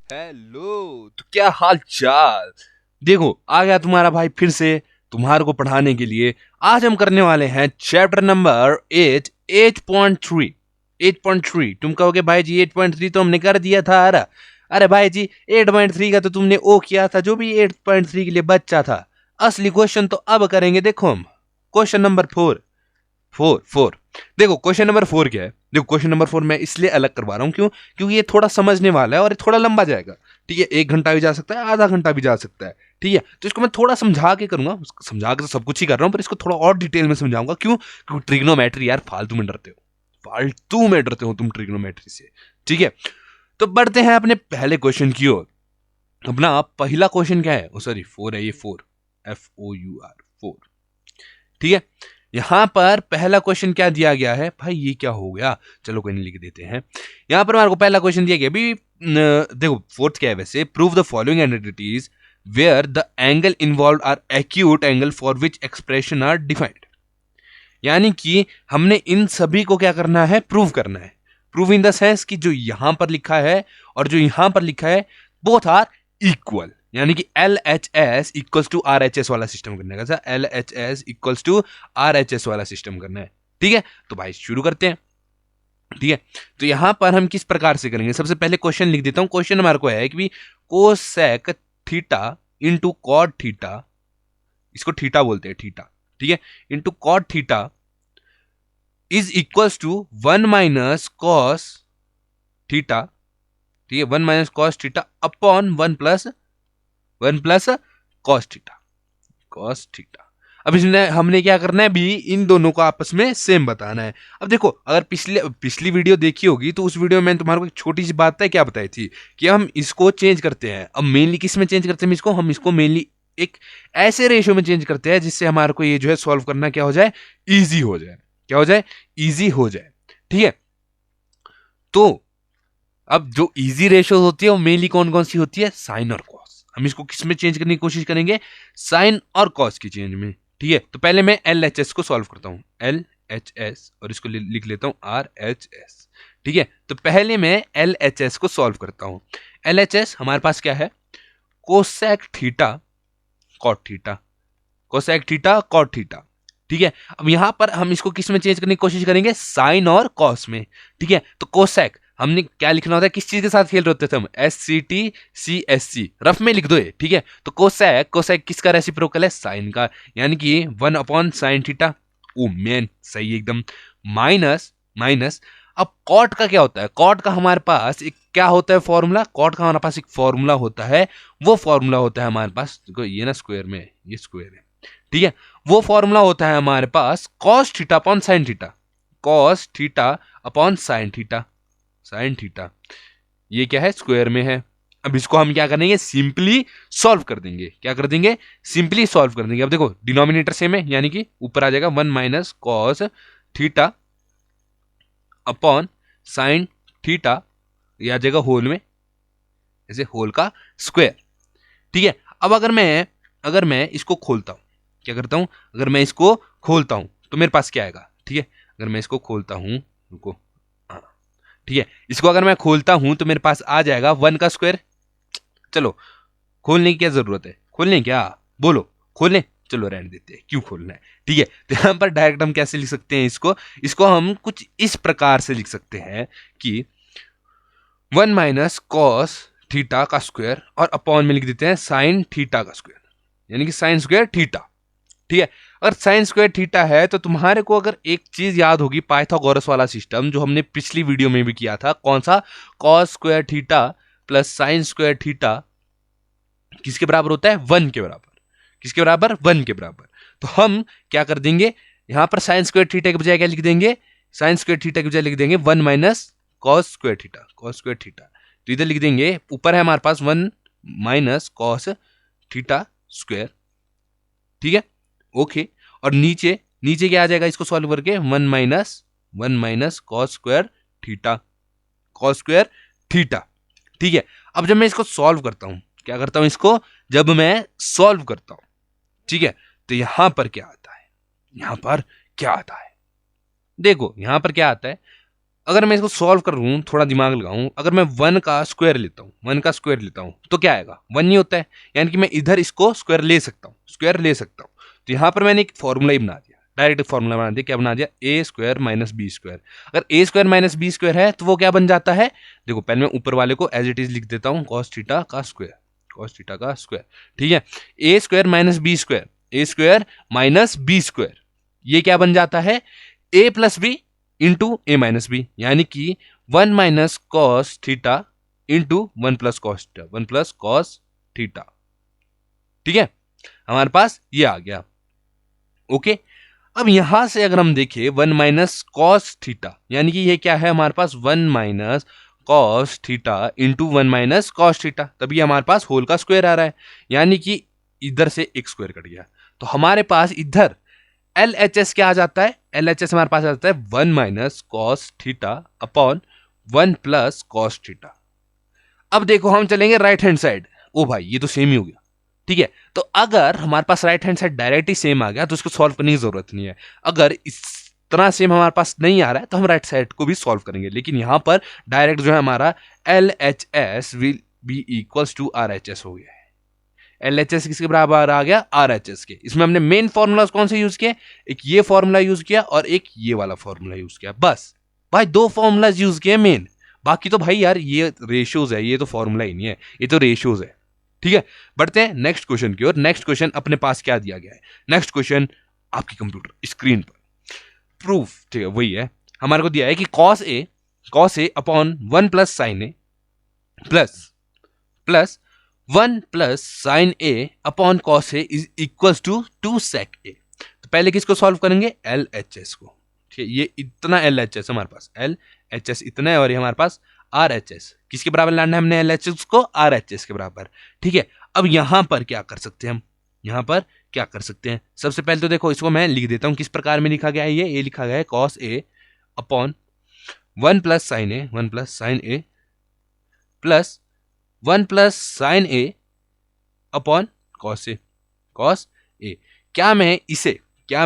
Hello, तो क्या हाल चाल। देखो आ गया तुम्हारा भाई फिर से तुम्हारे को पढ़ाने के लिए। आज हम करने वाले हैं चैप्टर नंबर 8 8.3। तुम कहोगे भाई जी 8.3 तो हमने कर दिया था। अरे अरे भाई जी 8.3 का तो तुमने ओ किया था, जो भी 8.3 के लिए बच्चा था। असली क्वेश्चन तो अब करेंगे। देखो हम क्वेश्चन नंबर 4 देखो क्वेश्चन नंबर 4 क्या है। देखो क्वेश्चन नंबर 4 मैं इसलिए अलग करवा रहा हूँ, क्यों? क्योंकि ये थोड़ा समझने वाला है और ये थोड़ा लंबा जाएगा। ठीक है, 1 घंटा भी जा सकता है, आधा घंटा भी जा सकता है। ठीक है, तो इसको मैं थोड़ा समझा के करूंगा। समझा के तो सब कुछ ही कर रहा हूँ, पर इसको थोड़ा और डिटेल में समझाऊंगा। क्यों? क्योंकि ट्रिग्नोमेट्री यार फालतू में डरते हो तुम ट्रिग्नोमेट्री से। ठीक है, तो बढ़ते हैं अपने पहले क्वेश्चन की ओर। अपना पहला क्वेश्चन क्या है? सॉरी 4 है ये, 4 ठीक है। यहां पर पहला क्वेश्चन क्या दिया गया है भाई? ये क्या हो गया? चलो कोई नहीं, लिख देते हैं। यहां पर हमारे को पहला क्वेश्चन दिया गया अभी। देखो फोर्थ क्या है वैसे, prove the following identities where the angle involve are acute angle for which expression are defined. यानी कि हमने इन सभी को क्या करना है? प्रूव करना है। प्रूव इन द सेंस कि जो यहां पर लिखा है और जो यहां पर लिखा है बोथ आर इक्वल। यानी कि L H S equals to R H S वाला सिस्टम करने का। L H S equals to R H S वाला सिस्टम करना है। ठीक है, तो भाई शुरू करते हैं। ठीक है, तो यहां पर हम किस प्रकार से करेंगे? सबसे पहले क्वेश्चन लिख देता हूं। क्वेश्चन हमारे को है कि cosec theta into cot theta, इसको थीटा बोलते हैं, थीटा। ठीक है, into cot theta is equals to 1 - cos theta. ठीक है, 1 - cos theta upon 1 + cos theta. अब इसमें हमने क्या करना है भी? इन दोनों को आपस में सेम बताना है। अब देखो, अगर पिछले पिछली वीडियो देखी होगी तो उस वीडियो में मैंने तुम्हारे को एक छोटी सी बात है क्या बताई थी कि हम इसको चेंज करते हैं। अब मेनली किस में चेंज करते हैं इसको? हम इसको मेनली एक ऐसे रेशियो में चेंज करते हैं जिससे हमारे को ये जो है सॉल्व करना क्या हो जाए? इजी हो जाए। क्या हो जाए? इजी हो जाए। ठीक है, तो अब जो इजी रेशियो होती है वो मेनली कौन कौन सी होती है? साइन और कॉस। हम इसको किस में चेंज करने की कोशिश करेंगे? साइन और कॉस की चेंज में। ठीक है, तो पहले मैं एल एच एस को सॉल्व करता हूं। एल एच एस, और इसको लिख लेता हूं आर एच एस। ठीक है, तो पहले मैं एल एच एस को सॉल्व करता हूं। एल एच एस हमारे पास क्या है? Cosec theta cot theta, cosec theta cot theta. ठीक है, अब यहां पर हम इसको किस में चेंज करने की कोशिश करेंगे? साइन और कॉस में। ठीक है, तो कोसेक हमने क्या लिखना होता है? किस चीज के साथ खेल रहे होते थे हम? S C T C S C, rough में लिख दो ये। ठीक है, तो कोसेक, कोसेक किसका रेसिप्रोकल है? साइन का। यानी कि 1/sin थीटा। ओ मैन, सही एकदम। माइनस माइनस, अब कॉट का क्या होता है? कॉट का हमारे पास एक क्या होता है फॉर्मूला? कॉट का हमारे पास एक फॉर्मूला होता है। वो फॉर्मूला होता है हमारे पास, देखो ये ना स्क्वायर में, ये स्क्वायर है। ठीक है, वो फॉर्मूला होता है हमारे पास cos theta upon sine theta. cos theta upon sine theta, sine theta. ये क्या है? स्क्वायर में है। अब इसको हम क्या करेंगे? सिंपली सॉल्व कर देंगे। क्या कर देंगे? सिंपली सॉल्व कर देंगे। अब देखो डिनोमिनेटर सेम है, यानी कि ऊपर आ जाएगा 1 - cos theta upon sine theta. ये आ जाएगा होल में, ऐसे होल का स्क्वायर। ठीक है, अब अगर मैं इसको खोलता हूं, क्या करता हूं? अगर मैं इसको खोलता हूं तो मेरे पास क्या आएगा? ठीक है, अगर मैं इसको खोलता हूं, रुको, हाँ, ठीक है, इसको अगर मैं खोलता हूं तो मेरे पास आ जाएगा 1 का स्क्वायर। चलो, खोलने की क्या जरूरत है? खोलने क्या? बोलो, खोलने? चलो रहने देते हैं, क्यों खोलना है। ठीक है, तो यहां पर डायरेक्ट हम कैसे लिख सकते हैं इसको? इसको हम कुछ इस प्रकार से लिख सकते हैं कि 1 - cos थीटा का स्क्वायर और अपॉन में लिख देते हैं साइन थीटा का स्क्वायर, यानी कि साइन स्क्वायर थीटा। ठीक है, अगर साइन स्क्वायर थीटा है तो तुम्हारे को अगर एक चीज याद होगी, पाइथागोरस वाला सिस्टम जो हमने पिछली वीडियो में भी किया था। कौन सा? Cos square theta plus sine square theta किसके बराबर होता है? 1 के बराबर। किसके बराबर? 1 के बराबर। तो हम क्या कर देंगे? यहां पर साइन स्क्वायर थीटा के बजाय क्या लिख देंगे? साइन स्क्वायर थीटा के बजाय लिख देंगे 1 - cos square theta, cos square theta. तो इधर लिख देंगे, ऊपर है हमारे पास 1 - cos थीटा स्क्वायर। ठीक है, ओके। और नीचे नीचे क्या आ जाएगा इसको सॉल्व करके? 1 - cos square theta, cos square theta. ठीक है, अब जब मैं इसको सॉल्व करता हूं, क्या करता हूं इसको? जब मैं सॉल्व करता हूं, ठीक है, तो यहां पर क्या आता है? यहां पर क्या आता है? देखो यहां पर क्या आता है? अगर मैं इसको सॉल्व करूँ, थोड़ा दिमाग लगाऊं, अगर मैं 1 का स्क्वायर लेता हूँ, 1 का स्क्वायर लेता हूँ तो क्या आएगा, 1 ही होता है। यानी कि मैं इधर इसको स्क्वायर ले सकता हूँ, स्क्वायर ले सकता हूँ। तो यहाँ पर मैंने एक फॉर्मूला ही बना दिया, डायरेक्ट फॉर्मूला बना दिया। क्या बना दिया, ए स्क्वायर माइनस बी स्क्वायर। अगर ए स्क्वायर माइनस बी स्क्वायर है तो वो क्या बन जाता है, देखो पहले मैं ऊपर वाले को एज इट इज लिख देता हूँ, कॉस थीटा का स्क्वायर, कॉस थीटा का स्क्वायर। ठीक है, ए स्क्वायर माइनस बी स्क्वायर, ए स्क्वायर माइनस बी स्क्वायर, ये क्या बन जाता है, ए प्लस बी इंटू ए माइनस बी, यानी कि 1 minus cos theta into 1 plus cos theta, 1 plus cos theta. ठीक है, हमारे पास ये आ गया। ओके, अब यहां से अगर हम देखें 1 माइनस कॉस थीटा, यानी कि ये क्या है हमारे पास 1 minus cos theta into 1 minus cos theta, तभी हमारे पास होल का स्क्वायर आ रहा है, यानी कि इधर से एक स्क्वायर कट गया। तो हमारे पास इधर एल एच एस क्या आ जाता है, एल एच एस हमारे पास आ जाता है 1 minus cos theta upon 1 plus cos theta. अब देखो हम चलेंगे राइट हैंड साइड, ओ भाई ये तो सेम ही हो गया। ठीक है, तो अगर हमारे पास राइट हैंड साइड डायरेक्ट ही सेम आ गया तो इसको सॉल्व करने की जरूरत नहीं है। अगर इस तरह सेम हमारे पास नहीं आ रहा है तो हम राइट साइड को भी सॉल्व करेंगे, लेकिन यहां पर डायरेक्ट जो है हमारा L H S will be equals to R H S हो गया है। एल एच एस किसके बराबर आ गया, आर एच एस के। इसमें हमने मेन फॉर्मूला कौन से यूज किए, एक ये फॉर्मूला यूज किया और एक ये वाला फॉर्मूला यूज किया, बस भाई 2 फॉर्मूलाज यूज किए मेन। बाकी तो भाई यार ये रेशियोज है, ये तो फॉर्मूला ही नहीं है, ये तो रेशियोज है। ठीक है, बढ़ते हैं नेक्स्ट क्वेश्चन की ओर। नेक्स्ट क्वेश्चन अपने पास क्या दिया गया है, नेक्स्ट क्वेश्चन आपकी कंप्यूटर स्क्रीन पर प्रूफ, ठीक है वही है, हमारे को दिया है कि cos A upon 1 plus sine A plus 1 plus sine A upon cos A is equals to 2 sec A. तो पहले किसको सॉल्व करेंगे, एल एच एस को। ठीक है, ये इतना एल एच एस हमारे पास, एल एच एस इतना है और ये हमारे पास आर एच एस, किसके बराबर लाना है हमने, एल एच एस को आर एच एस के बराबर। ठीक है, अब यहां पर क्या कर सकते हैं हम, यहां पर क्या कर सकते हैं, सबसे पहले तो देखो इसको मैं लिख देता हूं किस प्रकार में लिखा गया है, ये लिखा गया है cos A upon 1 plus sine A, 1 plus sine A plus 1 plus sine A upon cos A, cos ए। क्या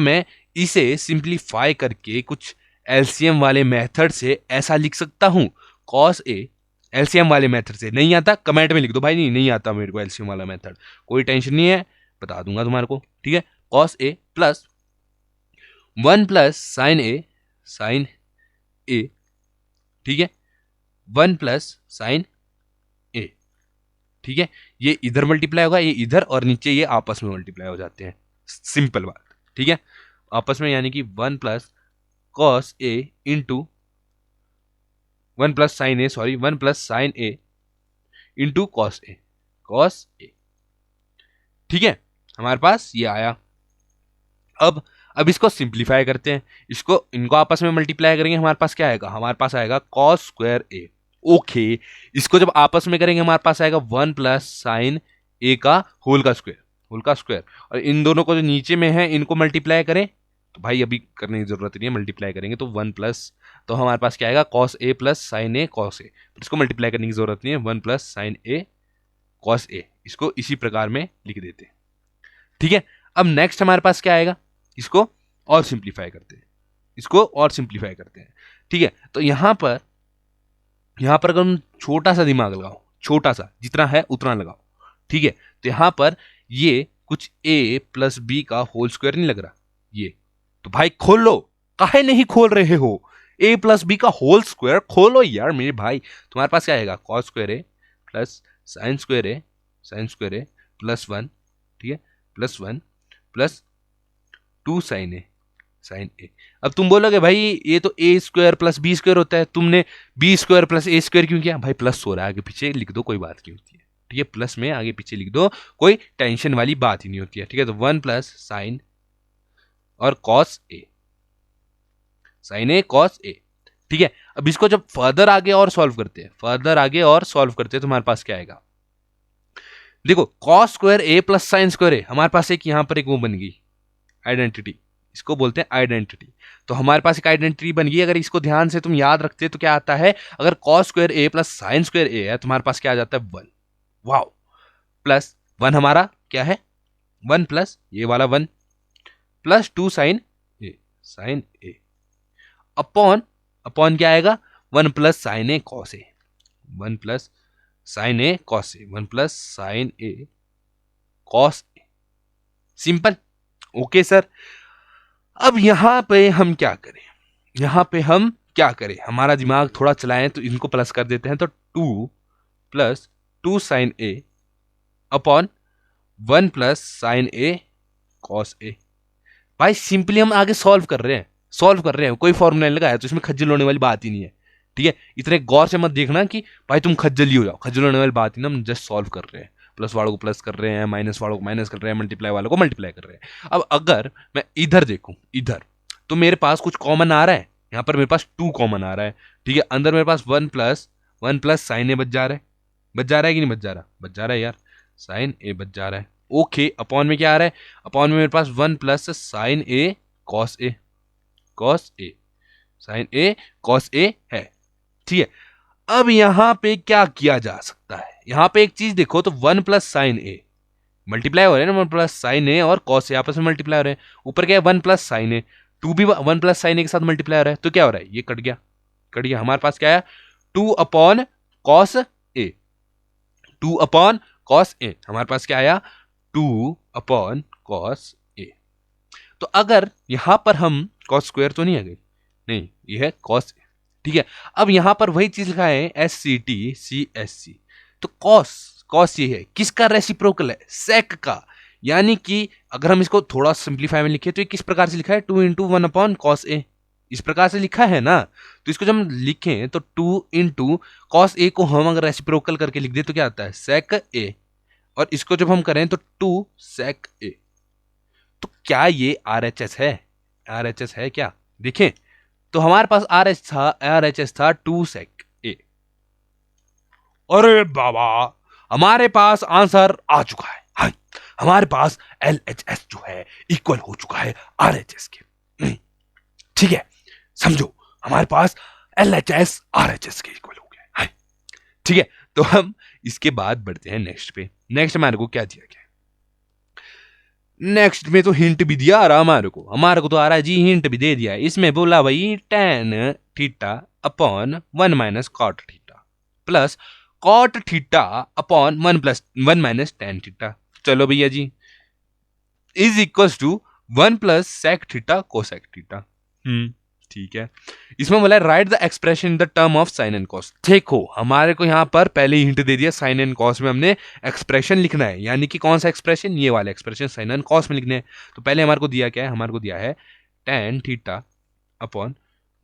मैं इसे सिंप्लीफाई करके कुछ एलसीएम वाले मेथड से ऐसा लिख सकता हूं, कॉस ए, एलसीएम वाले मेथड से नहीं आता कमेंट में लिख दो भाई, नहीं आता मेरे को एलसीएम वाला मेथड, कोई टेंशन नहीं है, बता दूंगा तुम्हारे को। ठीक है, cos A plus 1 plus sine ए, ठीक है, 1 प्लस साइन ए। ठीक है, ये इधर मल्टीप्लाई होगा, ये इधर, और नीचे ये आपस में मल्टीप्लाई हो जाते हैं, सिंपल बात। ठीक है, आपस में, यानी कि 1 plus cos A into 1 plus sine A, sorry 1 plus sine A into cos A, cos A. ठीक है, हमारे पास ये आया। अब इसको सिंप्लीफाई करते हैं, इनको आपस में मल्टीप्लाई करेंगे, हमारे पास क्या आएगा, हमारे पास आएगा कॉस स्क्वायर ए। ओके, इसको जब आपस में करेंगे हमारे पास आएगा 1 प्लस साइन ए का होल का स्क्वायर, और इन दोनों को जो नीचे में है इनको मल्टीप्लाई करें, तो भाई अभी करने की जरूरत नहीं है, मल्टीप्लाई करेंगे तो 1 प्लस, तो हमारे पास क्या आएगा cos A plus sine A cos ए, इसको मल्टीप्लाई करने की जरूरत नहीं है, 1 प्लस साइन ए कॉस ए, इसको इसी प्रकार में लिख देते हैं। ठीक है, अब नेक्स्ट हमारे पास क्या आएगा, इसको और सिंप्लीफाई करते हैं, ठीक है, तो यहां पर अगर हम छोटा सा दिमाग लगाओ, छोटा सा जितना है उतना लगाओ। ठीक है, तो यहां पर ये कुछ a प्लस बी का होल स्क्वायर नहीं लग रहा, ये तो भाई खोल लो, काहे नहीं खोल रहे हो, a प्लस बी का होल स्क्वायर खोलो यार मेरे भाई। तुम्हारे पास क्या आएगा, cos square A plus sine square A plus 1, ठीक है, प्लस 1 प्लस 2 साइन ए। अब तुम बोलोगे भाई ये तो ए स्क्वायर प्लस बी स्क्वायर होता है, तुमने बी स्क्वायर प्लस ए स्क्वायर क्यों किया, भाई प्लस हो रहा है, आगे पीछे लिख दो, कोई बात नहीं होती है। ठीक है, प्लस में आगे पीछे लिख दो, कोई टेंशन वाली बात ही नहीं होती है। ठीक है, तो 1 प्लस साइन और cos A, sign A cos A. ठीक है, अब इसको जब फर्दर आगे और सॉल्व करते हैं, तो हमारे पास क्या आएगा, देखो cos square A plus sine square A, हमारे पास एक यहां पर एक वो बन गई आइडेंटिटी, इसको बोलते हैं आइडेंटिटी। तो हमारे पास एक आइडेंटिटी बन गई, अगर इसको ध्यान से तुम याद रखते तो क्या आता है, अगर cos square A plus sine square ए है, तुम्हारे पास क्या आ जाता है 1, वाओ, प्लस 1 हमारा क्या है, 1 प्लस ये वाला 1 प्लस 2 साइन ए अपॉन क्या आएगा, 1 plus sine A cos A, 1 plus sine A cos A, 1 plus sine A cos A. Simple. Okay sir. अब यहां पे हम क्या करें, यहां पे हम क्या करें, हमारा दिमाग थोड़ा चलाएं तो इनको प्लस कर देते हैं। तो 2 plus 2 sine A upon 1 plus sine A cos ए। भाई सिंपली हम आगे सॉल्व कर रहे हैं, सॉल्व कर रहे हैं, कोई फॉर्मूला नहीं लगाया, तो इसमें खज्जल होने वाली बात ही नहीं है। ठीक है, इतने गौर से मत देखना कि भाई तुम खज्जल ही हो जाओ, खज्जल होने वाली बात ही ना, हम जस्ट सॉल्व कर रहे हैं। प्लस वालों को प्लस कर रहे हैं, माइनस वालों को माइनस कर रहे हैं, मल्टीप्लाई वालों को मल्टीप्लाई कर रहे हैं। अब अगर मैं इधर देखूं, इधर तो मेरे पास कुछ कॉमन आ रहा है, यहाँ पर मेरे पास 2 कॉमन आ रहा है। ठीक है, अंदर मेरे पास 1 प्लस साइन ए बच जा रहा है, बच जा रहा है कि नहीं बच जा रहा, बच जा रहा है यार, साइन ए बच जा रहा है। ओके, अपॉन में क्या आ रहा है, अपॉन में मेरे पास 1 plus sine A cos A, cos A, sign A cos ए है। ठीक है, अब यहां पे क्या किया जा सकता है, यहां पे एक चीज देखो, तो 1 प्लस साइन ए मल्टीप्लाई हो रहे हैं ना, 1 प्लस साइन ए और कॉस ए आपस में मल्टीप्लाई हो रहे हैं। ऊपर क्या है 1 प्लस साइन ए, 2 भी 1 प्लस साइन ए के साथ मल्टीप्लाई हो रहा है, तो क्या हो रहा है, ये कट गया, कट गया। हमारे पास क्या है 2 अपॉन कॉस ए, 2 अपॉन कॉस ए, हमारे पास क्या आया 2 अपॉन कॉस ए। तो अगर यहां पर हम कॉस स्क्वायर तो नहीं आ गई, नहीं, ये है कॉस ए। ठीक है, अब यहां पर वही चीज लिखा है S C T C S C, तो कॉस, कॉस ये है किसका रेसिप्रोकल है, सेक का। यानी कि अगर हम इसको थोड़ा सिंप्लीफाई में लिखे तो ये किस प्रकार से लिखा है 2 इंटू 1 अपॉन कॉस ए, इस प्रकार से लिखा है ना। तो इसको जब हम लिखें तो 2 इंटू कॉस ए को हम अगर रेसिप्रोकल करके लिख दे तो क्या आता है सेक ए, और इसको जब हम करें तो 2 सेक ए। तो क्या ये RHS है, RHS है क्या, देखें तो हमारे पास RHS था 2 सेक ए। अरे बाबा, हमारे पास आंसर आ चुका है, हाँ हमारे पास LHS जो है इक्वल हो चुका है RHS के। ठीक है, समझो हमारे पास LHS RHS के इक्वल हो गया, हाँ ठीक है। तो हम इसके बाद बढ़ते हैं नेक्स्ट पे। नेक्स्ट हमारे को क्या दिया गया, नेक्स्ट में तो हिंट भी दिया आ रहा हमारे को तो आ रहा है जी, हिंट भी दे दिया है। इसमें बोला भाई tan theta upon 1 minus cot theta plus cot theta upon 1 minus tan theta. चलो भैया जी, is equals to 1 plus sec theta cosec theta. ठीक है, इसमें बोला है write the expression in the term of sine and cos. देखो हमारे को यहाँ पर पहले ही हिंट दे दिया, साइन एंड कॉस में हमने एक्सप्रेशन लिखना है, यानी कि कौन सा एक्सप्रेशन, ये वाला एक्सप्रेशन साइन एंड कॉस में लिखने हैं। तो पहले हमारे को दिया क्या है, हमारे को दिया है tan theta upon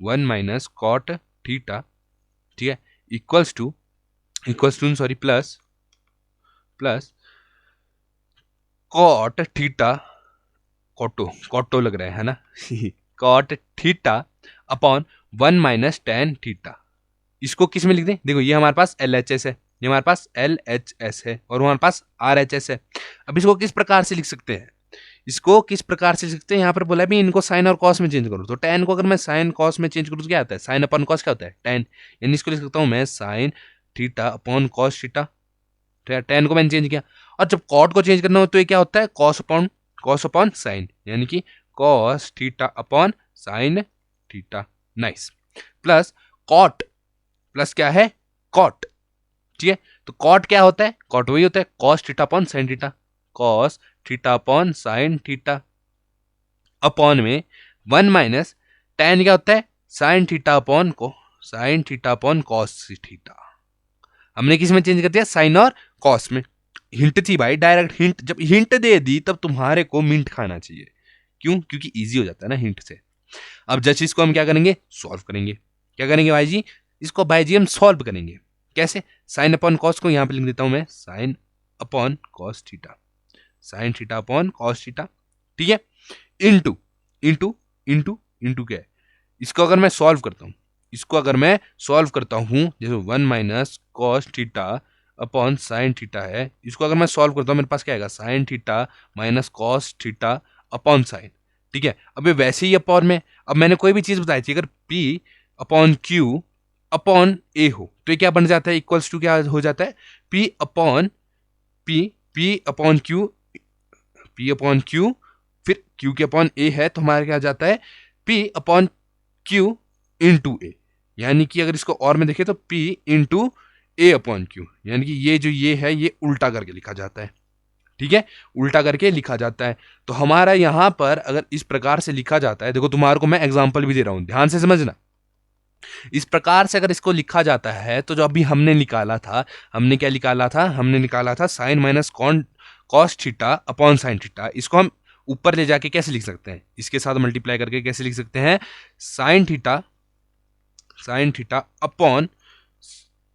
1 minus cot theta, ठीक है, equals to sorry plus cot theta, कॉटो लग रहा है ना cot theta upon 1 minus tan theta. इसको किस में लिख दें, देखो ये हमारे पास LHS है, ये हमारे पास LHS है और हमारे पास RHS है। अब इसको किस प्रकार से लिख सकते हैं, इसको किस प्रकार से लिख सकते हैं, यहाँ पर बोला भी इनको साइन और कॉस में चेंज करो। तो tan को अगर मैं साइन कॉस में चेंज करूँ तो क्या आता है, साइन अपॉन कॉस क्या होता है tan, यानी इसको लिख सकता हूँ मैं sign theta upon cos theta. tan को मैंने चेंज किया, और जब कॉट को चेंज करना हो तो ये क्या होता है कॉस अपॉन साइन, यानी कि cos theta upon sine theta. Nice, plus cot, plus क्या है कॉट, ठीक है। तो कॉट क्या होता है, कॉट वही होता है cos theta upon sine theta, cos theta upon sine theta upon में 1 माइनस tan क्या होता है sine theta upon cos theta. हमने किस में चेंज कर दिया, साइन और कॉस में। हिंट थी भाई, डायरेक्ट हिंट, जब हिंट दे दी तब तुम्हारे को मिंट खाना चाहिए, क्यों, क्योंकि इजी हो जाता है ना हिंट से। अब जस्ट इसको हम क्या करेंगे, सॉल्व करेंगे। क्या करेंगे भाई जी, इसको भाई जी हम सॉल्व करेंगे। कैसे, साइन अपॉन कॉस को यहां पे लिख देता हूं मैं sine upon cos theta, sine theta upon cos theta, ठीक है, इनटू इनटू इनटू इनटू क्या है, इसको अगर मैं सॉल्व करता हूं, जैसे 1 minus cos theta upon sine theta है, इसको अगर मैं सॉल्व करता हूं मेरे पास क्या आएगा sign theta minus cos theta upon sign, ठीक है। अब ये वैसे ही अपॉन में, अब मैंने कोई भी चीज बताई थी, अगर P upon Q upon A हो तो ये क्या बन जाता है, इक्वल्स टू क्या हो जाता है P अपॉन Q, फिर Q के अपॉन A है तो हमारा क्या जाता है P upon Q into A, यानी कि अगर इसको और में देखें तो P इंटू ए अपॉन क्यू, यानी कि ये जो ये है ये उल्टा करके लिखा जाता है। ठीक है, उल्टा करके लिखा जाता है। तो हमारा यहां पर अगर इस प्रकार से लिखा जाता है, देखो तुम्हारे को मैं एग्जांपल भी दे रहा हूं, ध्यान से समझना। इस प्रकार से अगर इसको लिखा जाता है तो जो अभी हमने निकाला था, हमने क्या निकाला था, हमने निकाला था sine minus con cos theta upon sine theta. इसको हम ऊपर ले जाके कैसे लिख सकते हैं, इसके साथ मल्टीप्लाई करके कैसे लिख सकते हैं, sign theta upon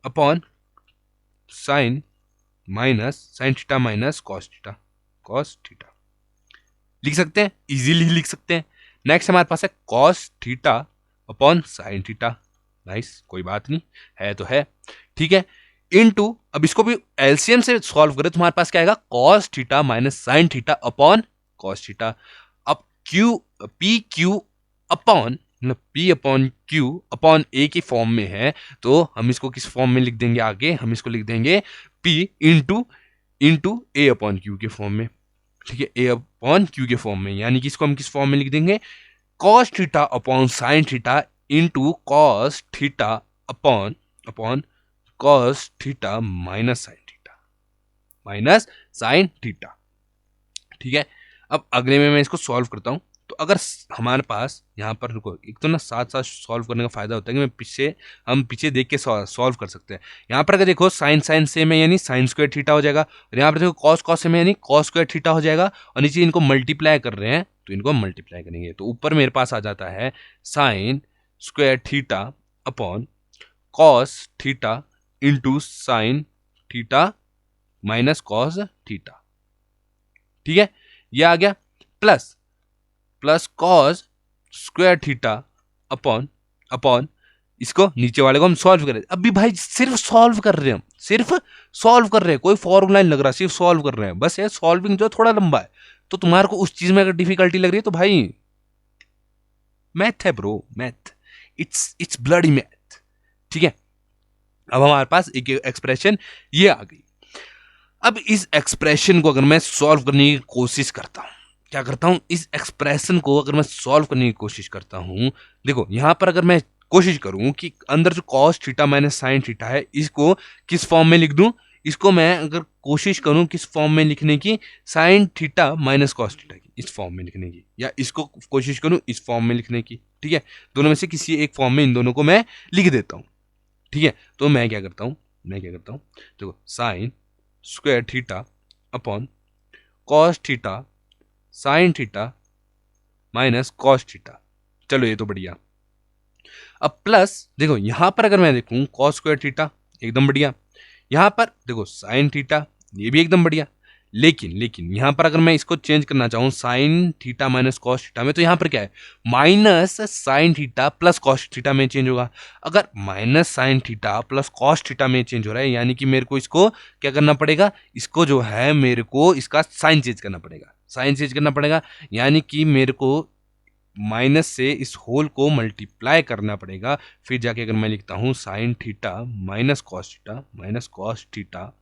upon sine sign theta minus cos theta लिख सकते हैं, इजीली लिख सकते हैं। नेक्स्ट हमारे पास है cos theta upon sine theta. Nice, कोई बात नहीं, है तो है। ठीक है, इनटू, अब इसको भी एलसीएम से सॉल्व करें तो हमारे पास क्या आएगा, cos theta minus sine theta upon cos theta. अब Q P Q upon P upon Q upon A की फॉर्म में है, तो हम इसको किस फॉर्म में लिख देंगे, आगे हम इसको लिख देंगे P इंटू ए अपॉन क्यू के फॉर्म में। ठीक है, ए अपॉन क्यू के फॉर्म में, यानी कि इसको हम किस फॉर्म में लिख देंगे, cos theta upon sine theta into cos theta upon cos theta minus sine theta. ठीक है, अब अगले में मैं इसको सॉल्व करता हूं। तो अगर हमारे पास यहाँ पर, रुको, एक तो ना साथ साथ सॉल्व करने का फायदा होता है कि हम पीछे देख के सॉल्व कर सकते हैं। यहाँ पर अगर देखो साइन सेम है यानी साइन स्क्वायर थीटा हो जाएगा, और यहाँ पर देखो कॉस सेम है यानी कॉस स्क्वायर थीटा हो जाएगा, और नीचे इनको मल्टीप्लाई कर रहे हैं तो इनको मल्टीप्लाई करेंगे, तो ऊपर मेरे पास आ जाता है sine square theta upon cos theta into sine theta minus cos theta. ठीक है, ये आ गया, plus cos square theta upon इसको नीचे वाले को हम सॉल्व कर रहे हैं। अभी भाई सिर्फ सॉल्व कर रहे हैं, हम सिर्फ सॉल्व कर रहे हैं, कोई फॉर्मूला नहीं लग रहा, सिर्फ सॉल्व कर रहे हैं बस। ये सॉल्विंग जो थोड़ा लंबा है, तो तुम्हारे को उस चीज में अगर डिफिकल्टी लग रही है तो भाई मैथ है bro, math, it's bloody math. ठीक है, अब हमारे पास एक एक्सप्रेशन ये आ गई। अब इस एक्सप्रेशन को अगर मैं सॉल्व करने की कोशिश करता हूं, क्या करता हूं, इस एक्सप्रेशन को अगर मैं सॉल्व करने की कोशिश करता हूं, देखो यहां पर अगर मैं कोशिश करूं कि अंदर जो cos theta minus sine theta है इसको किस फॉर्म में लिख दूं, इसको मैं अगर कोशिश करूं किस फॉर्म में लिखने की, sign theta minus cos theta की, इस फॉर्म में लिखने की, या इसको कोशिश करूं इस फॉर्म में लिखने की। ठीक है, दोनों में से किसी एक फॉर्म में इन दोनों को मैं लिख देता हूं। ठीक है, तो मैं क्या करता हूं, देखो sign square theta upon cos theta sine theta minus cos theta. चलो ये तो बढ़िया। अब प्लस देखो यहां पर अगर मैं देखूं कॉस स्क्वायर थीटा एकदम बढ़िया, यहां पर देखो साइन थीटा ये भी एकदम बढ़िया, लेकिन यहां पर अगर मैं इसको चेंज करना चाहूं sign theta minus cos theta में, तो यहां पर क्या है, minus sine theta plus cos theta में चेंज होगा। अगर minus sine theta plus cos theta में चेंज हो रहा है, यानी कि मेरे को इसको क्या करना पड़ेगा, इसको जो है मेरे को इसका साइन चेंज करना पड़ेगा, यानी कि मेरे को माइनस से इस होल को मल्टीप्लाई करना पड़ेगा, फिर जाके अगर मैं लिखता हूं sign theta minus cos theta,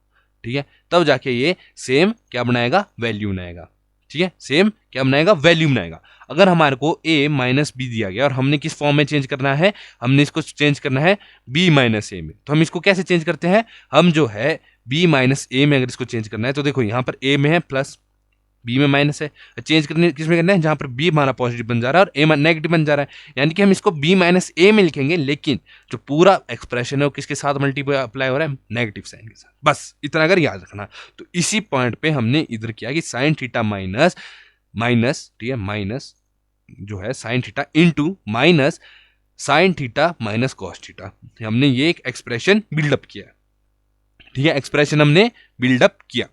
ठीक है, तब जाके ये सेम क्या बनाएगा, वैल्यू बनाएगा। ठीक है, सेम क्या बनाएगा, वैल्यू बनाएगा। अगर हमारे को a माइनस बी दिया गया और हमने किस फॉर्म में चेंज करना है, हमने इसको चेंज करना है b माइनस ए में, तो हम इसको कैसे चेंज करते हैं, हम जो है b माइनस ए में अगर इसको चेंज करना है, तो देखो यहां पर a में है प्लस, बी में माइनस है, चेंज करने किस में करना है, जहां पर बी हमारा पॉजिटिव बन जा रहा है और ए नेगेटिव बन जा रहा है, यानी कि हम इसको बी माइनस ए में लिखेंगे, लेकिन जो पूरा एक्सप्रेशन है वो किसके साथ मल्टीप्लाई हो रहा है, नेगेटिव साइन के साथ। बस इतना अगर याद रखना। तो इसी पॉइंट पे हमने इधर किया कि साइन थीटा माइनस, ठीक है, माइनस जो है sine theta into minus sine theta minus cos theta, हमने ये एक एक्सप्रेशन बिल्डअप किया। ठीक है, एक्सप्रेशन हमने बिल्डअप किया।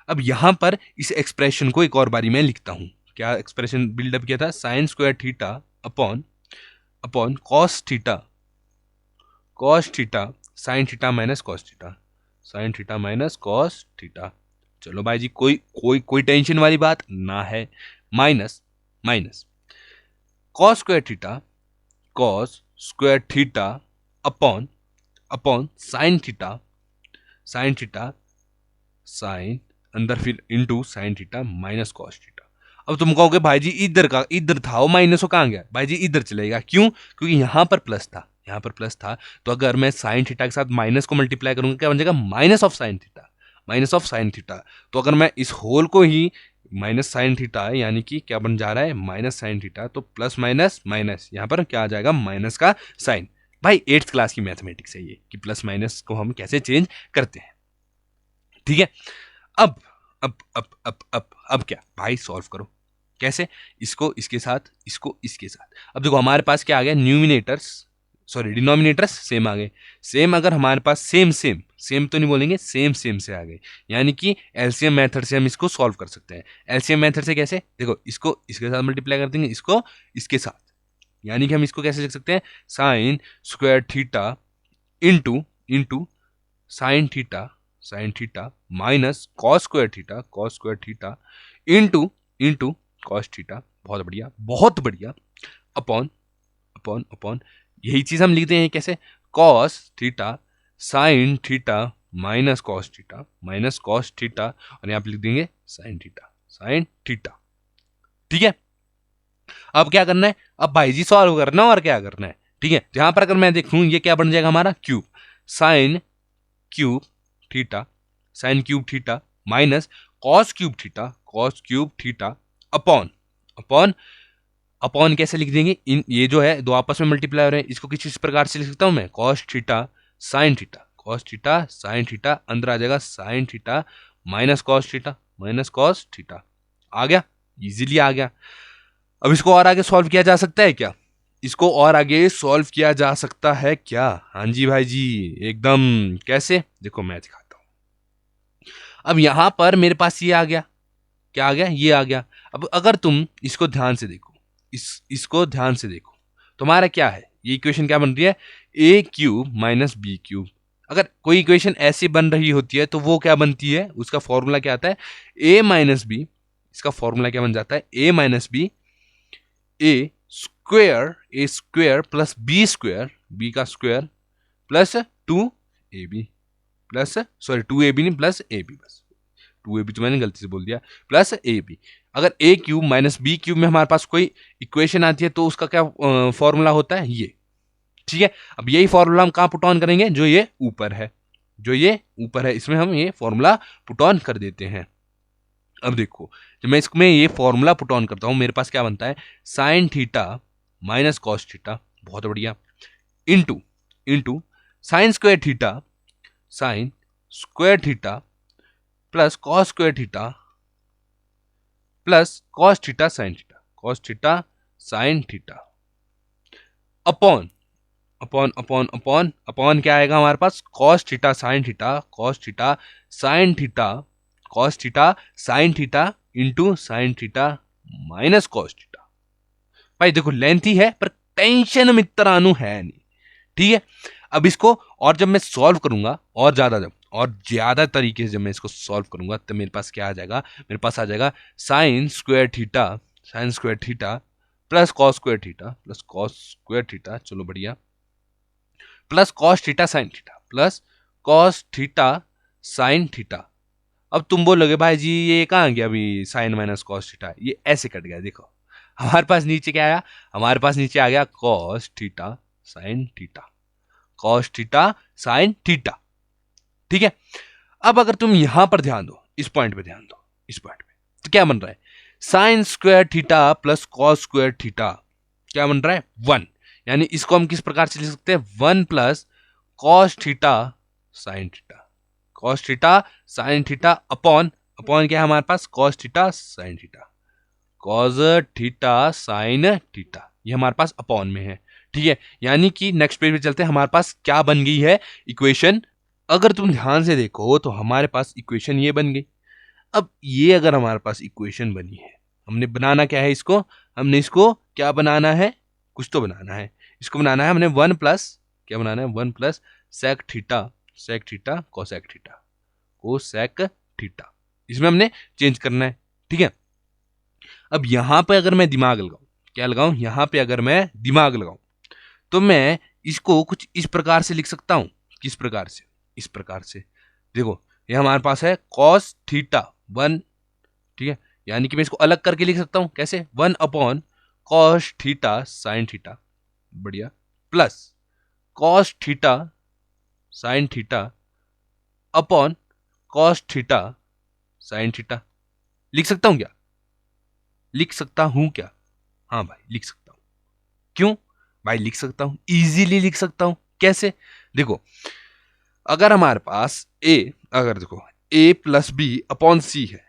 अब यहां पर इस एक्सप्रेशन को एक और बारी में लिखता हूं, क्या एक्सप्रेशन बिल्डअप किया था, sign square theta upon cos theta sine theta minus cos theta, चलो भाई जी, कोई टेंशन वाली बात ना है, minus cos square theta upon sign अंदर फिर into sine theta minus cos theta. अब तुम कहोगे भाई जी इधर था वो माइनस, हो कहां गया भाई जी, इधर चलेगा, क्यों, क्योंकि यहां पर प्लस था, यहाँ पर प्लस था, तो अगर मैं साइन थीटा के साथ माइनस को मल्टीप्लाई करूंगा क्या बन जाएगा, minus of sine theta, minus of sine theta. तो अगर मैं इस होल को ही माइनस साइन थीटा यानी कि क्या बन जा रहा है, माइनस साइन थीटा, तो प्लस माइनस माइनस, यहाँ पर क्या आ जाएगा, माइनस का साइन। भाई 8th क्लास की मैथमेटिक्स है ये, कि प्लस माइनस को हम कैसे चेंज करते हैं। ठीक है, अब अब क्या भाई, सॉल्व करो। कैसे, इसको इसके साथ, इसको इसके साथ। अब देखो हमारे पास क्या आ गया, न्यूमिनेटर्स सॉरी डिनोमिनेटर्स सेम आ गए। सेम अगर हमारे पास सेम सेम सेम तो नहीं बोलेंगे, सेम सेम से आ गए, यानी कि एलसीएम मेथड से हम इसको सॉल्व कर सकते हैं। एलसीएम मेथड से कैसे, देखो इसको इसके साथ मल्टीप्लाई कर देंगे, इसको इसके साथ, यानी कि हम इसको कैसे लिख सकते हैं, sine square theta into into sine theta minus cos square theta into into cos theta. बहुत बढ़िया बहुत बढ़िया। अपॉन अपॉन अपॉन, यही चीज हम लिखते हैं कैसे, cos theta sine theta minus cos theta और यहां पे लिख देंगे साइन थीटा। ठीक है, अब क्या करना है, अब भाई जी सॉल्व करना और क्या करना है। ठीक है, यहां पर अगर मैं देखूं ये क्या बन जाएगा हमारा, cube sine cube theta minus cos cube theta upon upon upon कैसे लिख देंगे, इन ये जो है दो आपस में मल्टीप्लाई हो रहे हैं, इसको किसी प्रकार से लिख सकता हूं मैं, कॉस थीटा साइन थीटा अंदर आ जाएगा sine theta minus cos theta. आ गया, इजीली आ गया। अब इसको और आगे सॉल्व किया जा सकता है क्या, इसको और आगे सॉल्व किया जा सकता है क्या, हाँ जी भाई जी एकदम। कैसे, देखो मैं दिखाता हूं। अब यहां पर मेरे पास ये आ गया, क्या आ गया, ये आ गया। अब अगर तुम इसको ध्यान से देखो, इसको ध्यान से देखो, तुम्हारा क्या है, ये इक्वेशन क्या बन रही है, ए क्यूब माइनस बी क्यूब। अगर कोई इक्वेशन ऐसी बन रही होती है तो वो क्या बनती है, उसका फॉर्मूला क्या आता है, ए माइनस बी, इसका फॉर्मूला क्या बन जाता है, ए माइनस बी ए स्क्वेयर प्लस बी का square plus 2ab plus sorry 2ab नहीं प्लस ab, बस 2ab तो मैंने गलती से बोल दिया, प्लस ab। अगर a cube minus B cube में हमारे पास कोई इक्वेशन आती है तो उसका क्या फॉर्मूला होता है, ये। ठीक है, अब यही फॉर्मूला हम कहाँ पुट ऑन करेंगे, जो ये ऊपर है, इसमें हम ये फॉर्मूला पुट ऑन कर देते हैं। अब देखो जब मैं इसमें ये फॉर्मूला पुट ऑन करता हूं, मेरे पास क्या बनता है, sine theta minus cos theta, बहुत बढ़िया, into into sine square theta plus cos theta sine theta upon upon upon upon upon क्या आएगा हमारे पास, cos theta sine theta into sine theta minus cos theta. भाई देखो लेंथी है पर टेंशन मित्रानु है नहीं। ठीक है, अब इसको और जब मैं सॉल्व करूंगा और ज्यादा तरीके से जब मैं इसको सॉल्व करूंगा तो मेरे पास क्या आ जाएगा, मेरे पास आ जाएगा sign square theta plus cos square theta चलो बढ़िया, plus cos theta sine theta. अब तुम बोलोगे भाई जी ये कहाँ गया अभी साइन माइनस कॉस थीटा, ये ऐसे कट गया। देखो हमारे पास नीचे क्या आया, हमारे पास नीचे आ गया कॉस थीटा साइन थीटा। ठीक है, अब अगर तुम यहां पर ध्यान दो, इस पॉइंट पे ध्यान दो, इस पॉइंट पे तो क्या बन रहा है, sine square theta plus cos square theta क्या बन रहा है, 1। यानी इसको हम किस प्रकार से लिख सकते हैं, 1 plus cos theta sine theta upon क्या है हमारे पास, कॉस थीटा साइन थीटा, ये हमारे पास अपॉन में है। ठीक है, यानी कि नेक्स्ट पेज पे चलते हैं, हमारे पास क्या बन गई है इक्वेशन। अगर तुम ध्यान से देखो तो हमारे पास इक्वेशन ये बन गई। अब ये अगर हमारे पास इक्वेशन बनी है, हमने बनाना क्या है इसको, हमने इसको क्या बनाना है, कुछ तो बनाना है। इसको बनाना है हमने 1 प्लस क्या बनाना है, 1 plus sec theta cosec theta, इसमें हमने चेंज करना है। ठीक है, अब यहां पे अगर मैं दिमाग लगाऊं, क्या लगाऊं, यहां पे अगर मैं दिमाग लगाऊं तो मैं इसको कुछ इस प्रकार से लिख सकता हूं। किस प्रकार से, इस प्रकार से। देखो ये हमारे पास है कॉस थीटा 1, ठीक है, यानी कि मैं इसको अलग करके लिख सकता हूं कैसे, 1 upon cos theta sine theta, बढ़िया, plus cos theta sine theta upon cos theta sine theta. लिख सकता हूं क्या? लिख सकता हूं क्या? हाँ भाई लिख सकता हूं। क्यों भाई लिख सकता हूं? इजीली लिख सकता हूं। कैसे? देखो, अगर हमारे पास अगर देखो a प्लस बी अपॉन सी है,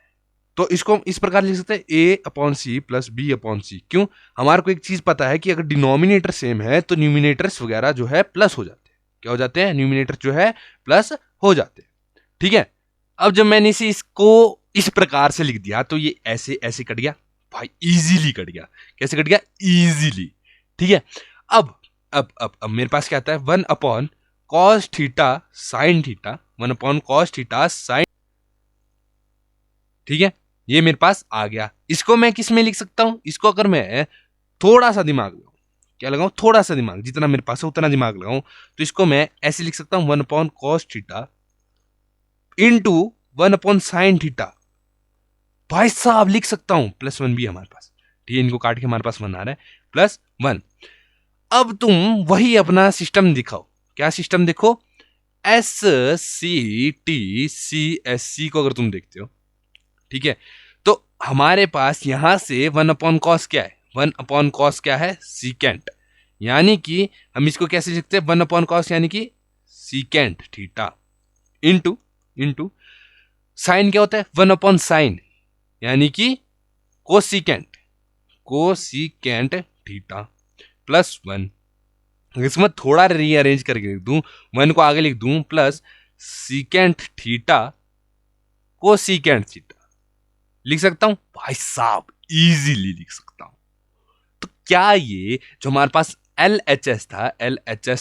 तो इसको हम इस प्रकार लिख सकते हैं a upon C plus B upon C. क्यों? हमारे को एक चीज पता है कि अगर डिनोमिनेटर सेम है तो न्यूमिनेटर्स वगैरह जो है प्लस हो जाते हैं। क्या हो जाते हैं? न्यूमिनेटर जो है प्लस हो जाते हैं। ठीक है। अब जब मैंने इसको इस प्रकार से लिख दिया तो ये ऐसे ऐसे कट गया भाई, इजीली कट गया। कैसे कट गया? इजीली। ठीक है। अब मेरे पास क्या आता है? 1 upon cos theta sine theta, 1 upon cos theta sign. ठीक है, ये मेरे पास आ गया। इसको मैं किस में लिख सकता हूं? इसको अगर मैं थोड़ा सा दिमाग लगाऊं, क्या लगाऊं? थोड़ा सा दिमाग, जितना मेरे पास है उतना दिमाग लगाऊं, तो इसको मैं ऐसे लिख सकता हूं 1 upon cos theta into 1 upon sine theta. भाई साहब लिख सकता हूं +1 भी हमारे पास। ठीक है, इनको काट के हमारे पास 1 आ रहा है, +1। अब तुम वही अपना सिस्टम दिखाओ। क्या सिस्टम देखो? S C T C S C को अगर तुम देखते हो, ठीक है, तो हमारे पास यहां से 1 अपॉन कॉस क्या है? 1 अपॉन कॉस क्या है? सीकेंट। यानी कि हम इसको कैसे लिखते हैं? 1 अपॉन कॉस यानी कि secant theta into into sign क्या होता है? 1 अपॉन साइन यानी कि कोसीकेंट कोसीकेंट थीटा +1। इसमें थोड़ा रीअरेंज करके लिख दूं, 1 को आगे लिख दूं plus secant theta cosecant theta. लिख सकता हूं भाई साहब, इजीली लिख सकता हूं। तो क्या ये जो हमारे पास एल एच एस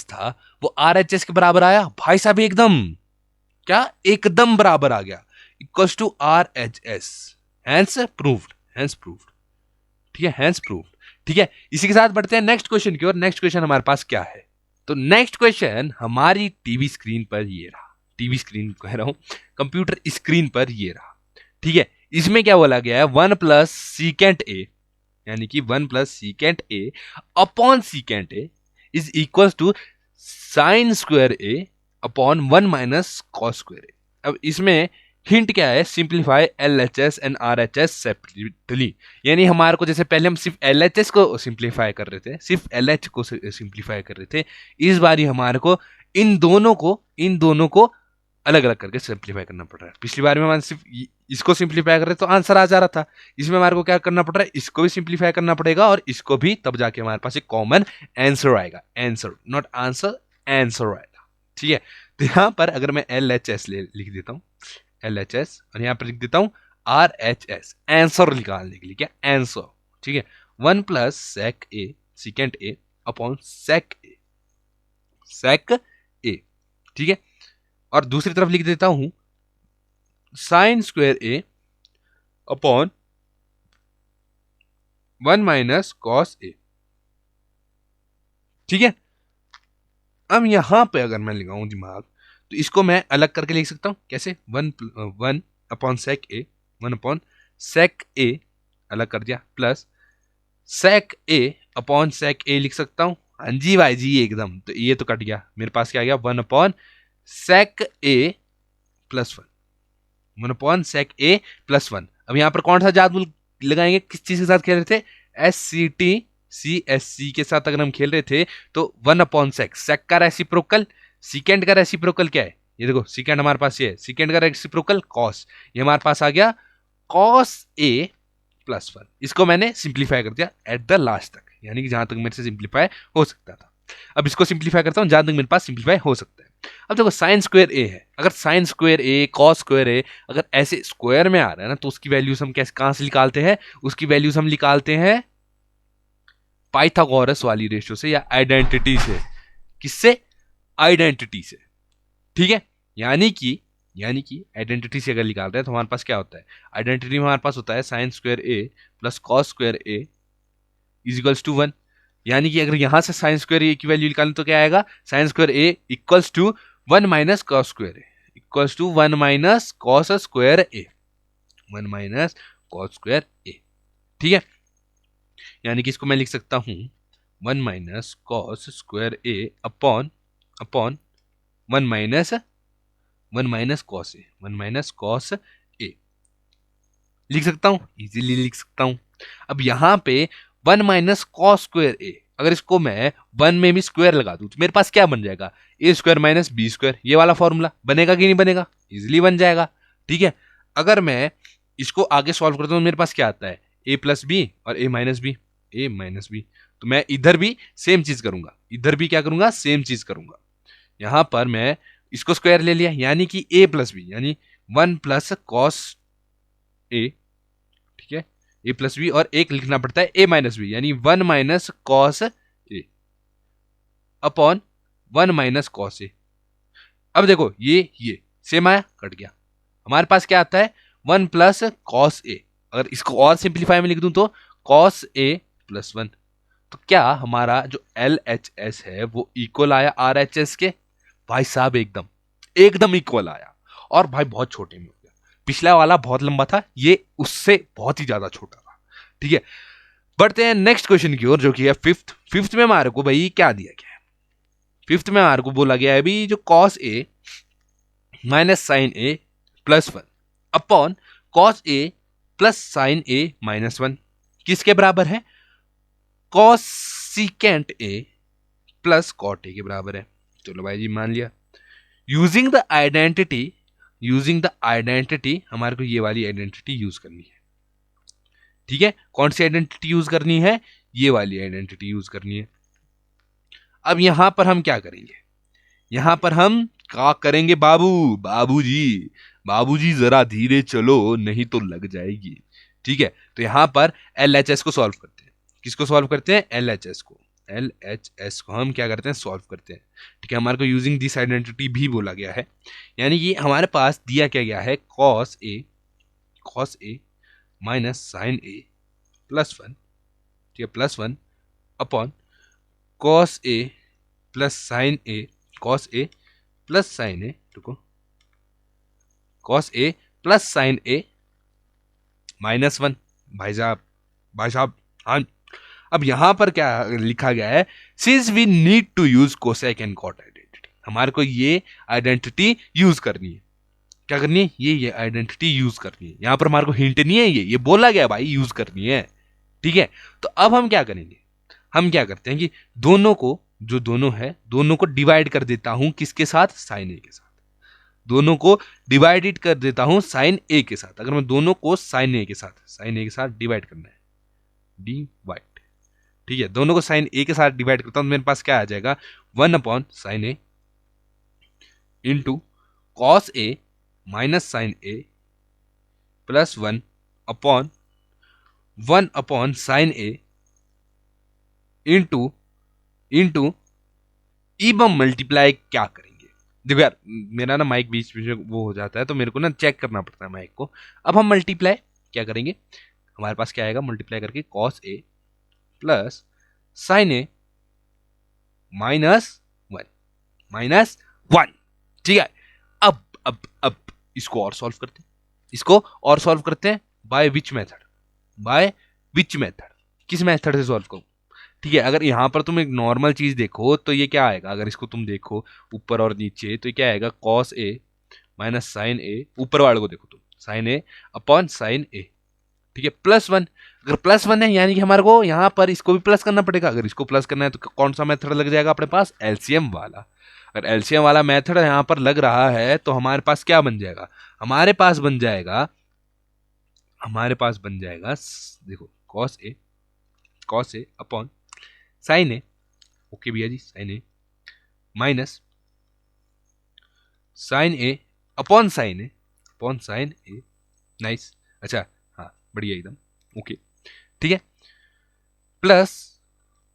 था वो आर एच एस के बराबर आया? भाई साहब एकदम, क्या एकदम बराबर आ गया, equals to R H S. Hence proved, hence proved. ठीक है, हैंस प्रूव्ड। ठीक है, इसी के साथ बढ़ते हैं नेक्स्ट क्वेश्चन की ओर। नेक्स्ट क्वेश्चन हमारे पास क्या है? तो नेक्स्ट क्वेश्चन हमारी टीवी स्क्रीन पर ये रहा। टीवी स्क्रीन कह रहा हूं, कंप्यूटर स्क्रीन पर ये रहा। ठीक है, इसमें क्या बोला गया है? 1 + सीकेंट ए, यानी कि 1 + secant A upon secant A is equal to sine square A upon 1 - cos square A. अब इसमें हिंट क्या है? Simplify L H S and R H S separately. यानी हमारे को जैसे पहले हम सिर्फ एल एच एस को सिंप्लीफाई कर रहे थे, सिर्फ एल एच को सिंप्लीफाई कर रहे थे, इस बार हमारे को इन दोनों को अलग अलग करके सिंप्लीफाई करना पड़ रहा है। पिछली बार में हमारे सिर्फ इसको सिंप्लीफाई कर रहे तो आंसर आ जा रहा था। इसमें हमारे को क्या करना पड़ रहा है? इसको भी सिंप्लीफाई करना पड़ेगा और इसको भी, तब जाके हमारे पास एक कॉमन आंसर आएगा। आंसर, नॉट आंसर, आंसर आएगा। ठीक है, तो यहां पर अगर मैं एल एच एस लिख देता हूं, एल एच एस, और यहां पर लिख देता हूं आर एच एस, आंसर निकालने के लिए। क्या? आंसर। ठीक है, 1 + सेकेंट ए अपॉन सेक ए। ठीक है, और दूसरी तरफ लिख देता हूं sign square A upon 1 - cos A. ठीक है, अब यहां पे अगर मैं लगाऊं दिमाग तो इसको मैं अलग करके लिख सकता हूं। कैसे? 1 अपॉन सेक ए अलग कर दिया, प्लस सेक ए अपॉन सेक ए लिख सकता हूं। हाँ जी भाई जी, एकदम। तो ये तो कट गया, मेरे पास क्या आ गया? 1 अपॉन सेक ए +1। अब यहां पर कौन सा जादू लगाएंगे? किस चीज के साथ खेल रहे थे? S C T C S C के साथ अगर हम खेल रहे थे तो 1 अपॉन सेक का रेसिप्रोकल, सीकेंड का रेसिप्रोकल क्या है? ये देखो, सीकेंड हमारे पास ये है, सीकेंड का रेसिप्रोकल कॉस, ये हमारे पास आ गया कॉस ए +1। इसको मैंने सिंप्लीफाई कर दिया एट द लास्ट तक, यानी कि जहां तक मेरे से सिंप्लीफाई हो सकता था। अब इसको सिंप्लीफाई करता हूं जहां तक मेरे पास सिंप्लीफाई हो सकता है। अब देखो, साइन स्क्वायर ए है, अगर sign square A cos square A अगर ऐसे स्क्वायर में आ रहा है ना, तो उसकी वैल्यूज हम कैसे, कहां से निकालते हैं? उसकी वैल्यूज हम निकालते हैं पाइथागोरस वाली रेशियो से या आइडेंटिटी से। किससे? आइडेंटिटी से। ठीक है, यानी कि आइडेंटिटी से अगर निकाल रहे हैं तो हमारे पास क्या होता है? आइडेंटिटी में हमारे पास होता है sine square A plus cos square A is equals to 1। यानी कि अगर यहां से साइन स्क्वायर ए की वैल्यू निकालें तो क्या आएगा? Sine square A equals to 1 - cos square A, equals to 1 - cos square A, 1 - cos square A. ठीक है, यानी कि इसको मैं लिख सकता हूं 1 - cos square A upon upon 1 minus cos A, 1 minus cos ए लिख सकता हूं, इजीली लिख सकता हूं। अब यहां पे 1 माइनस कॉस स्क्वायर ए, अगर इसको मैं 1 में भी स्क्वायर लगा दूं तो मेरे पास क्या बन जाएगा, ए स्क्वायर माइनस बी स्क्वायर, ये वाला फॉर्मूला बनेगा कि नहीं बनेगा, इजिली बन जाएगा। ठीक है, अगर मैं इसको आगे सॉल्व करता हूं तो मेरे पास क्या आता है, ए प्लस बी और ए माइनस बी, ए माइनस बी। तो मैं इधर भी सेम चीज करूंगा, इधर भी क्या करूंगा, सेम चीज करूंगा। यहां पर मैं इसको स्क्वायर ले लिया, यानी कि ए प्लस बी, यानी 1 प्लस कॉस ए, ठीक है, ए प्लस बी, और एक लिखना पड़ता है ए माइनस बी, यानी 1 minus cos A upon 1 minus cos A. अब देखो ये सेम आया, कट गया। हमारे पास क्या आता है, 1 प्लस कॉस ए। अगर इसको और सिंप्लीफाई में लिख दूं तो कॉस ए प्लस 1। तो क्या हमारा जो एल एच एस है वो इक्वल आया आर एच एस के? भाई साहब एकदम एकदम इक्वल आया, और भाई बहुत छोटे में हो गया। पिछला वाला बहुत लंबा था, ये उससे बहुत ही ज्यादा छोटा था। ठीक है, बढ़ते हैं नेक्स्ट क्वेश्चन की ओर, जो कि है फिफ्थ। फिफ्थ में हमारे को भाई क्या दिया गया है, फिफ्थ में हमारे को बोला गया है अभी जो cos A minus sine A plus 1 upon cos A plus sine A minus 1 किसके बराबर है, cosecant A plus cot A के बराबर है। चलो भाई जी मान लिया। यूजिंग द आइडेंटिटी हमारे को ये वाली आइडेंटिटी यूज करनी है। ठीक है, कौन सी आइडेंटिटी यूज करनी है, ये वाली आइडेंटिटी यूज करनी है। अब यहां पर हम क्या करेंगे, यहां पर हम क्या करेंगे, बाबूजी जरा धीरे चलो नहीं तो लग जाएगी। ठीक है, तो यहां पर एल एच एस को सॉल्व करते हैं। किसको सॉल्व करते हैं, एल एच एस को। एल एच एस को हम क्या करते हैं, सॉल्व करते हैं। ठीक है, हमारे को यूजिंग दिस आइडेंटिटी भी बोला गया है, यानी कि हमारे पास दिया क्या गया है, cos A minus sine A plus 1, ठीक है, plus 1 upon cos A plus sine A, cos A plus sine ए, रुको, cos A plus sine A minus 1। भाई साहब हाँ। अब यहां पर क्या लिखा गया है, since we need to use cosec and cot identity, हमारे को ये आइडेंटिटी यूज करनी है। क्या करनी है, ये आइडेंटिटी यूज करनी है। यहां पर हमारे को हिंट नहीं है, ये बोला गया भाई यूज करनी है। ठीक है, तो अब हम क्या करेंगे, हम क्या करते हैं कि दोनों को, जो दोनों है, दोनों को डिवाइड कर देता हूं किसके साथ, साइन ए के साथ। दोनों को डिवाइडेड कर देता हूं साइन ए के साथ। अगर मैं दोनों को साइन ए के साथ डिवाइड करना है, डिवाइड, ठीक है, दोनों को साइन ए के साथ डिवाइड करता हूं तो मेरे पास क्या आ जाएगा, 1 upon sine A into cos A minus sine A plus 1 upon sine A into इबम multiply क्या करेंगे। देखो यार मेरा ना माइक बीच में वो हो जाता है, तो मेरे को ना चेक करना पड़ता है माइक को। अब हम मल्टीप्लाई क्या करेंगे, हमारे पास क्या आएगा, मल्टीप्लाई करके cos A plus sine A minus 1। ठीक है, अब इसको और सॉल्व करते हैं, बाय विच मेथड, किस मेथड से सॉल्व करूं। ठीक है, अगर यहां पर तुम एक नॉर्मल चीज देखो तो ये क्या आएगा, अगर इसको तुम देखो ऊपर और नीचे तो क्या आएगा, कॉस ए माइनस साइन ए, ऊपर वाले को देखो तुम, साइन ए अपॉन साइन ए, ठीक है, प्लस 1। अगर प्लस 1 है यानी कि हमारे को यहां पर इसको भी प्लस करना पड़ेगा। अगर इसको प्लस करना है तो कौन सा मेथड लग जाएगा अपने पास, एलसीएम वाला। अगर एलसीएम वाला मेथड यहां पर लग रहा है तो हमारे पास क्या बन जाएगा, हमारे पास बन जाएगा देखो cos A upon sine A, okay भैया जी, sine A minus sine A upon sine A nice, अच्छा हाँ बढ़िया एकदम, ओके ठीक है, plus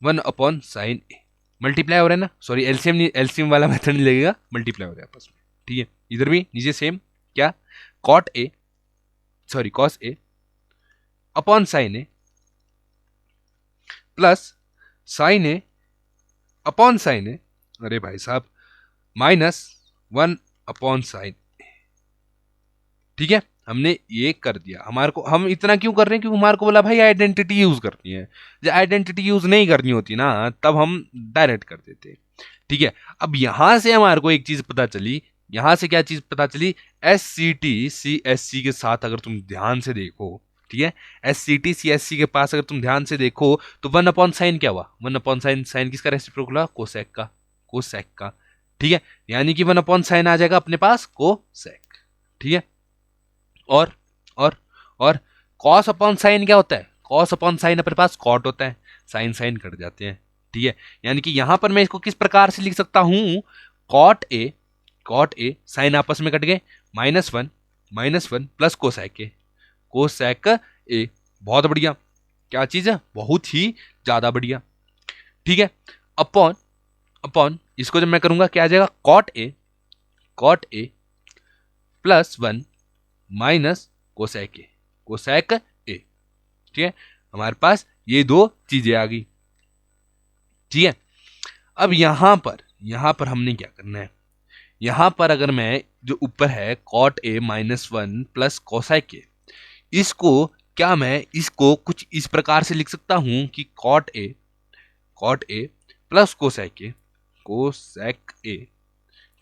1 upon sine A, multiply हो रहा है ना, सॉरी एलसीएम वाला मेथड नहीं लगेगा, मल्टीप्लाई हो रहा है आपस में। ठीक है, इधर भी नीचे सेम, क्या, cos A upon sine A plus sine A upon sine ए, अरे भाई साहब, माइनस 1 अपॉन साइन ए। ठीक है, हमने ये कर दिया। हमारे को, हम इतना क्यों कर रहे हैं, क्योंकि हमारे को बोला भाई आइडेंटिटी यूज करनी है। जब आइडेंटिटी यूज नहीं करनी होती ना तब हम डायरेक्ट कर देते। ठीक है, अब यहां से हमारे को एक चीज पता चली, यहां से क्या चीज पता चली, S C T C S C के साथ अगर तुम ध्यान से देखो, ठीक है, S C T C S C के पास अगर तुम ध्यान से देखो तो 1/sin क्या हुआ, 1/sin, साइन किसका रेसिप्रोकल हुआ, कोसेक का, कोसेक का, ठीक है, यानी कि 1/sin आ जाएगा अपने पास कोसेक, ठीक है। और और और कॉस अपॉन साइन क्या होता है, कॉस अपॉन साइन अपने पास कॉट होता है, साइन साइन कट जाते हैं, ठीक है, यानी कि यहां पर मैं इसको किस प्रकार से लिख सकता हूं, कॉट ए साइन आपस में कट गए, -1 प्लस कोसेक ए, बहुत बढ़िया, क्या चीज है, बहुत ही ज्यादा बढ़िया, ठीक है। अपॉन अपॉन इसको जब मैं करूंगा क्या आ जाएगा, cot A +1 minus cosec A, ठीक है, हमारे पास ये दो चीजें आ गई, ठीक है। अब यहां पर हमने क्या करना है, यहां पर अगर मैं जो ऊपर है cot A -1 plus cosec A, इसको क्या मैं इसको कुछ इस प्रकार से लिख सकता हूं कि cot A plus cosec A,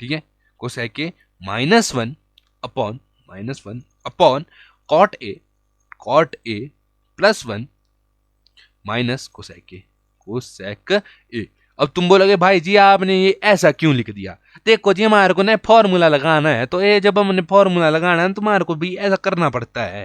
ठीक है, cosec A -1 upon cot A +1 minus cosec A. अब तुम बोलोगे भाई जी आपने ये ऐसा क्यों लिख दिया, देखो जी हमारे को ना फॉर्मूला लगाना है, तो ये जब हमने फॉर्मूला लगाना है तुम्हारे को भी ऐसा करना पड़ता है,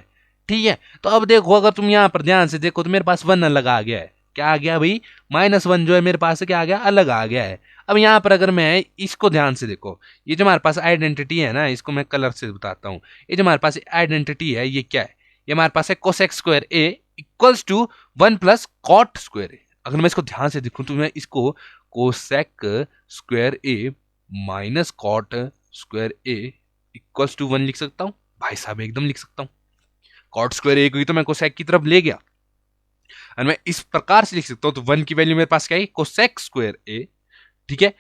ठीक है। तो अब देखो अगर तुम यहाँ पर ध्यान से देखो तो मेरे पास 1 अलग आ गया है, क्या आ गया भाई, -1 जो है मेरे पास क्या आ गया, अलग आ गया है। अब यहाँ पर अगर मैं इसको ध्यान से देखो, ये जो हमारे पास आइडेंटिटी है ना, इसको मैं कलर से बताता हूँ, ये जो हमारे पास आइडेंटिटी है ये क्या है, ये हमारे पास है cosec square A equals to 1 plus cot square A. अगर मैं इसको ध्यान से देखूं तो मैं इसको cosec square A minus cot square A equals to 1 लिख सकता हूं, भाई साहब एकदम लिख सकता हूं, कॉट स्क्वायर ए को ही तो मैं कोसेक की तरफ ले गया, और मैं इस प्रकार से लिख सकता हूं, तो 1 की वैल्यू मेरे पास क्या है, कोसेक स्क्वायर ए, ठीक है,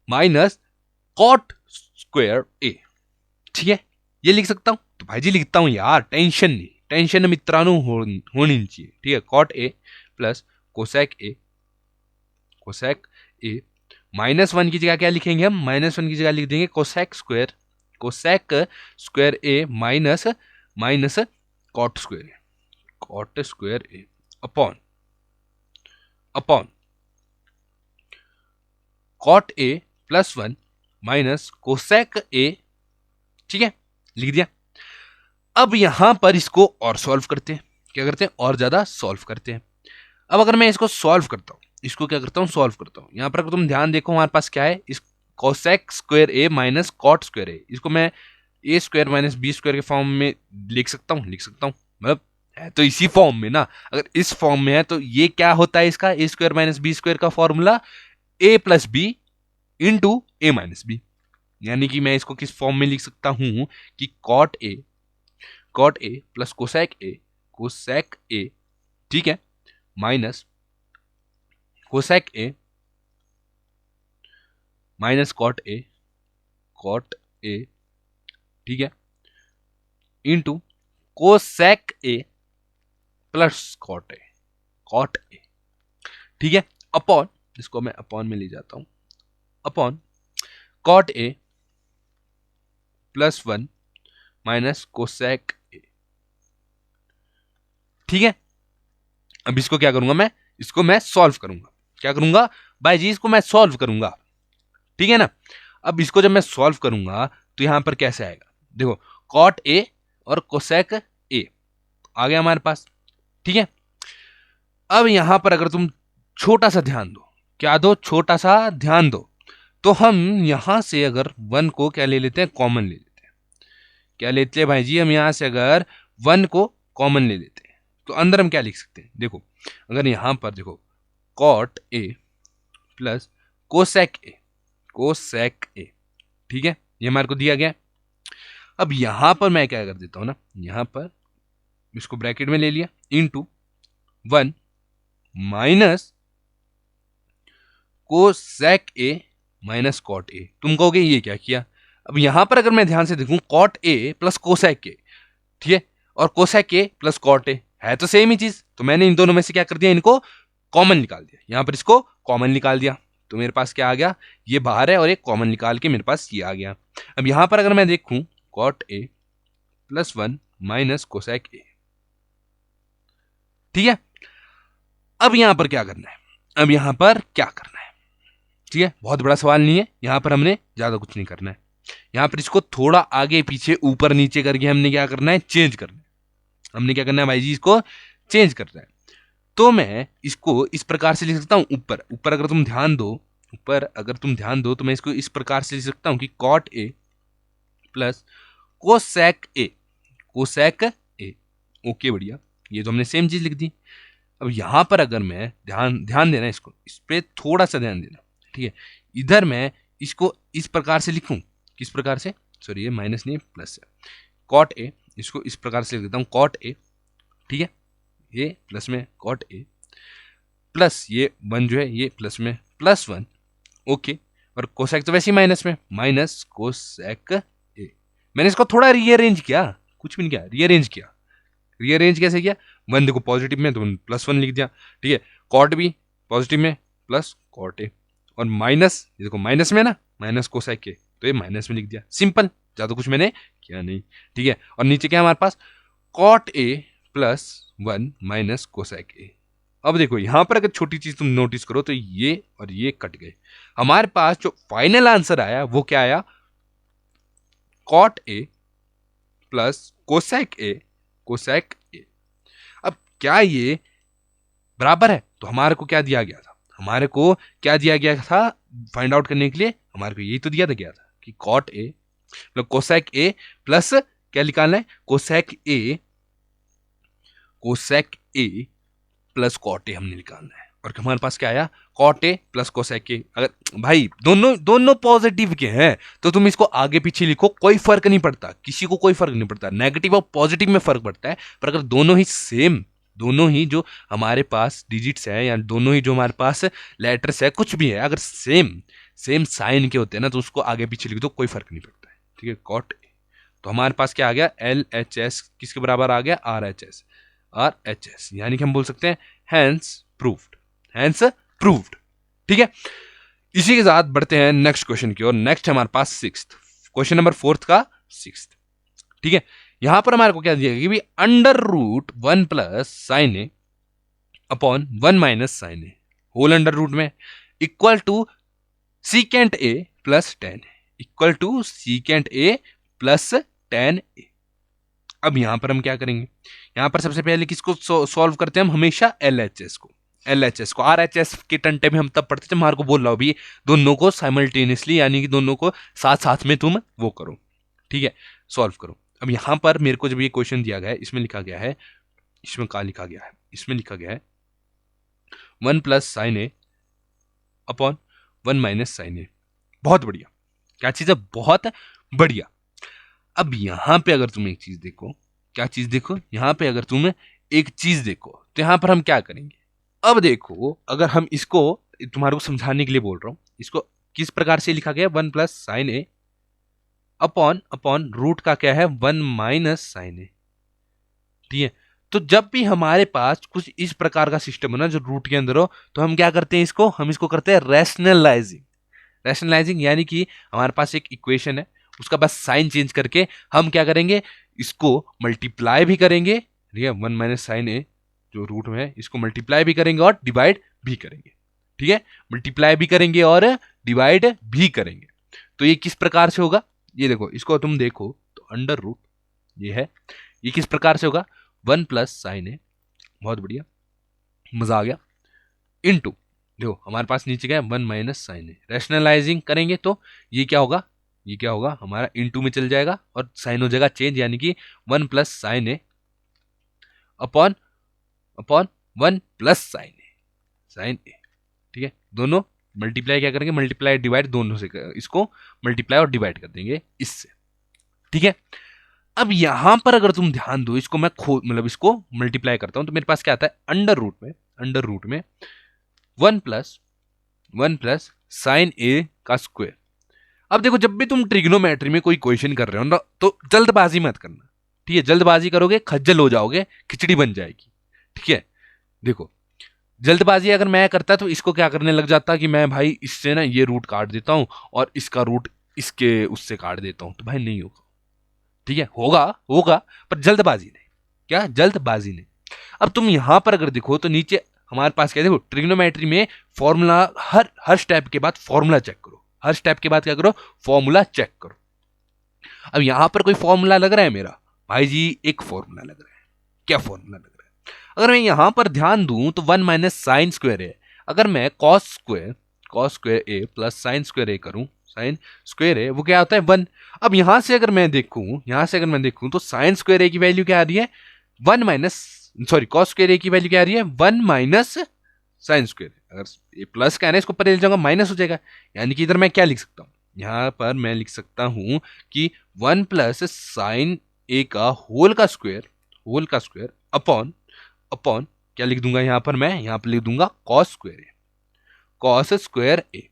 माइनस कॉट स्क्वायर ए, ठीक है, ये लिख सकता हूं। तो भाई जी लिखता हूं यार, टेंशन मित्रानु होनी चाहिए, ठीक है, cot A plus cosec A -1 की जगह क्या लिखेंगे हम, -1 की जगह लिख देंगे cosec square A minus cot square A upon cot A +1 minus cosec A, ठीक है, लिख दिया। अब यहां पर इसको और सॉल्व करते हैं, क्या करते हैं, और ज्यादा सॉल्व करते हैं। अब अगर मैं इसको सॉल्व करता हूं, इसको क्या करता हूं, सॉल्व करता हूं, यहां पर अगर तुम ध्यान देखो हमारे पास क्या है, इस cosec square A minus cot square ए, इसको मैं ए स्क्वायर माइनस बी स्क्वायर के फॉर्म में लिख सकता हूं, मतलब है तो इसी फॉर्म में ना, अगर इस फॉर्म में है तो ये क्या होता है इसका, ए स्क्वायर माइनस बी स्क्वायर का फॉर्मूला ए प्लस बी इंटू ए माइनस बी, यानी कि मैं इसको किस फॉर्म में लिख सकता हूं कि cot A plus cosec A, ठीक है, minus cosec A minus cot A, ठीक है, into cosec A plus cot A, ठीक है, अपॉन, इसको मैं अपॉन में ले जाता हूं, upon cot A +1 minus cosec A, ठीक है। अब इसको क्या करूंगा मैं, इसको मैं सॉल्व करूंगा, क्या करूंगा भाई जी, इसको मैं सॉल्व करूंगा, ठीक है ना। अब इसको जब मैं सॉल्व करूंगा तो यहां पर कैसे आएगा, देखो कॉट ए और कोसेक ए आ गया हमारे पास, ठीक है। अब यहां पर अगर तुम छोटा सा ध्यान दो, क्या दो, छोटा सा ध्यान दो, तो हम यहां से अगर 1 को क्या ले लेते हैं, कॉमन ले लेते हैं, क्या लेते हैं भाई जी, हम यहां से अगर 1 को कॉमन ले लेते हैं तो अंदर हम क्या लिख सकते हैं, देखो अगर यहां पर देखो cot A plus cosec A, ठीक है, ये हमारे को दिया गया। अब यहां पर मैं क्या कर देता हूं ना, यहां पर इसको ब्रैकेट में ले लिया, into 1 minus cosec A minus cot A, तुम कहोगे ये क्या किया। अब यहां पर अगर मैं ध्यान से देखूं, cot A plus cosec A, ठीक है, और cosec A plus cot A है तो सेम ही चीज, तो मैंने इन दोनों में से क्या कर दिया, इनको कॉमन निकाल दिया, यहां पर इसको कॉमन निकाल दिया, तो मेरे पास क्या आ गया, ये बाहर है और एक कॉमन निकाल के मेरे पास ये आ गया। अब यहां पर अगर मैं देखूं cot A plus 1 minus cosec A, ठीक है। अब यहां पर क्या करना है, अब यहां पर क्या करना है, ठीक है, बहुत बड़ा सवाल नहीं है, यहां पर हमने ज्यादा कुछ नहीं करना है। यहां पर इसको थोड़ा आगे पीछे ऊपर नीचे करके हमने क्या करना है, चेंज करना है। हमने क्या करना है भाई जी, इसको चेंज करना है। तो मैं इसको इस प्रकार से लिख सकता हूं, ऊपर ऊपर अगर तुम ध्यान दो, ऊपर अगर तुम ध्यान दो तो मैं इसको इस प्रकार से लिख सकता हूं कि cot A plus cosec A, cosec A. Okay बढ़िया, ये तो हमने सेम चीज लिख दी। अब यहां पर अगर मैं ध्यान ध्यान देना, इसको इस पे थोड़ा सा ध्यान देना, ठीक है। इधर मैं इसको इस प्रकार से लिखूं, किस प्रकार से, सॉरी ये माइनस नहीं प्लस है, कॉट ए, इसको इस प्रकार से लिख देता हूं कॉट ए, ठीक है, ये प्लस में कॉट ए प्लस ये 1 जो है ये प्लस में प्लस 1, ओके। और कोसेक तो वैसे ही माइनस में, माइनस कोसेक ए। मैंने इसको थोड़ा रीअरेंज किया, कुछ भी नहीं किया, रीअरेंज किया। रीअरेंज कैसे किया, 1 देखो पॉजिटिव में तो प्लस 1 लिख दिया, ठीक है। कॉट भी पॉजिटिव में प्लस कॉट ए, और माइनस ये देखो माइनस में ना, माइनस कोसेक ए, तो ये माइनस में लिख दिया, सिंपल, ज्यादा कुछ मैंने किया नहीं, ठीक है। और नीचे क्या है हमारे पास, cot A plus 1 minus cosec A. अब देखो यहां पर अगर छोटी चीज तुम नोटिस करो तो ये और ये कट गए, हमारे पास जो फाइनल आंसर आया वो क्या आया, cot A plus cosec A, cosec A. अब क्या ये बराबर है, तो हमारे को क्या दिया गया था, हमारे को क्या दिया गया था फाइंड आउट करने के लिए, हमारे को यही तो दिया था गया था कि कॉट ए मतलब कोसेक ए प्लस क्या निकालना है, cosec A, cosec A plus cot A हमने निकालना है। और हमारे पास क्या आया, cot A plus cosec A. अगर भाई दोनों दोनों पॉजिटिव के हैं तो तुम इसको आगे पीछे लिखो, कोई फर्क नहीं पड़ता, किसी को कोई फर्क नहीं पड़ता, नेगेटिव और पॉजिटिव में फर्क पड़ता है। पर अगर दोनों ही सेम, दोनों ही जो हमारे पास डिजिट्स है या दोनों ही जो हमारे पास लेटर्स है, कुछ भी है, अगर सेम सेम साइन के होते हैं ना तो उसको आगे पीछे लिख दो, कोई फर्क नहीं पड़ता है, ठीक है। कॉट ए, तो हमारे पास क्या आ गया, एल एच एस किसके बराबर आ गया, are H S, are H S, यानी कि हम बोल सकते हैं हैंस प्रूव्ड, हैंस प्रूव्ड, ठीक है। इसी के साथ बढ़ते हैं नेक्स्ट क्वेश्चन की ओर। नेक्स्ट हमारे पास सिक्स्थ क्वेश्चन, नंबर 4 का सिक्स्थ, ठीक है। यहां पर हमारे को क्या दिया गया, under root 1 plus sine A upon 1 minus sine A whole under root में equal to secant A plus tan, equal to secant A plus tan A. अब यहां पर हम क्या करेंगे, यहां पर सबसे पहले किसको सॉल्व करते हैं हम, हमेशा एलएचएस को, एलएचएस को। आरएचएस के टंटे में हम तब पढ़ते थे, मार को बोल रहा हूं अभी, दोनों को साइमल्टेनियसली यानी कि दोनों को साथ साथ में तुम वो करो, ठीक है, सॉल्व करो। अब यहां पर मेरे को जब ये क्वेश्चन दिया गया है, इसमें लिखा गया है, इसमें क्या लिखा गया है, इसमें लिखा गया है 1 plus sine A upon 1 minus sine A. बहुत बढ़िया, क्या चीज है, बहुत बढ़िया। अब यहां पे अगर तुम एक चीज देखो, क्या चीज देखो, यहां पे अगर तुम एक चीज देखो तो यहां पर हम क्या करेंगे, अब देखो अगर हम इसको तुम्हारे को समझाने के लिए बोल रहा हूं, इसको किस प्रकार से लिखा गया, 1 plus sine A upon upon root का क्या है 1 माइनस साइन ए, ठीक है। तो जब भी हमारे पास कुछ इस प्रकार का सिस्टम हो ना जो रूट के अंदर हो, तो हम क्या करते हैं, इसको हम इसको करते हैं रैशनलाइजिंग। रैशनलाइजिंग यानी कि हमारे पास एक इक्वेशन है, उसका बस साइन चेंज करके हम क्या करेंगे, इसको मल्टीप्लाई भी करेंगे, ठीक है, 1 माइनस साइन ए जो रूट में है इसको मल्टीप्लाई भी करेंगे और डिवाइड भी करेंगे, ठीक है, मल्टीप्लाई भी करेंगे और डिवाइड भी करेंगे। तो ये किस प्रकार से होगा, ये देखो, इसको तुम देखो तो अंडर रूट ये है, ये किस प्रकार से होगा, 1 प्लस साइन ए, बहुत बढ़िया, मजा आ गया, इनटू देखो हमारे पास नीचे क्या है 1 माइनस साइन ए। रैशनलाइजिंग करेंगे तो ये क्या होगा, ये क्या होगा हमारा इनटू में चल जाएगा और साइन हो जाएगा चेंज, यानी कि 1 plus sine A upon upon 1 plus sine A, sign ए, ठीक है। दोनों मल्टीप्लाई क्या करेंगे, मल्टीप्लाई डिवाइड दोनों से, इसको मल्टीप्लाई और डिवाइड कर देंगे इससे, ठीक है। अब यहां पर अगर तुम ध्यान दो, इसको मैं मतलब इसको मल्टीप्लाई करता हूं तो मेरे पास क्या आता है, अंडर रूट में 1 प्लस साइन ए का स्क्वायर। अब देखो जब भी तुम ट्रिग्नोमेट्री में कोई क्वेश्चन कर रहे हो ना तो जल्दबाजी मत करना, ठीक है, जल्दबाजी करोगे खज्जल हो जाओगे, खिचड़ी बन जाएगी, ठीक है। देखो जल्दबाजी अगर मैं करता तो इसको क्या करने लग जाता कि मैं भाई इससे ना ये रूट काट देता हूं और इसका रूट इसके उससे काट देता हूं, तो भाई नहीं होगा। ठीक है, होगा होगा पर जल्दबाजी नहीं। क्या जल्दबाजी नहीं। अब तुम यहां पर अगर देखो तो नीचे हमारे पास क्या, देखो ट्रिग्नोमेट्री में फॉर्मूला, हर हर स्टेप के बाद फॉर्मूला चेक करो, हर स्टेप के बाद क्या करो, फॉर्मूला चेक करो। अब यहां पर कोई फॉर्मूला लग रहा है मेरा, भाई जी एक फॉर्मूला लग रहा है। क्या फॉर्मूला लग रहा है? अगर मैं यहां पर ध्यान दूं तो 1 माइनस साइन स्क्वायर है। अगर मैं cos square A plus sine square ए करूं, साइन स्क्वायर ए वो क्या होता है 1। अब यहां से अगर मैं देखूं तो साइन स्क्वायर ए की वैल्यू क्या आ रही है 1 माइनस, सॉरी कॉस स्क्वायर ए की वैल्यू क्या आ रही है 1 माइनस साइन स्क्वायर। अगर ये प्लस का है ना, इसको ऊपर ले जाऊंगा माइनस हो जाएगा। यानी कि इधर मैं क्या लिख सकता हूं, यहां पर मैं लिख सकता हूं कि 1 प्लस साइन ए का होल का स्क्वायर अपॉन अपॉन क्या लिख दूंगा यहां पर, मैं यहां पर लिख दूंगा कॉस स्क्वायर ए।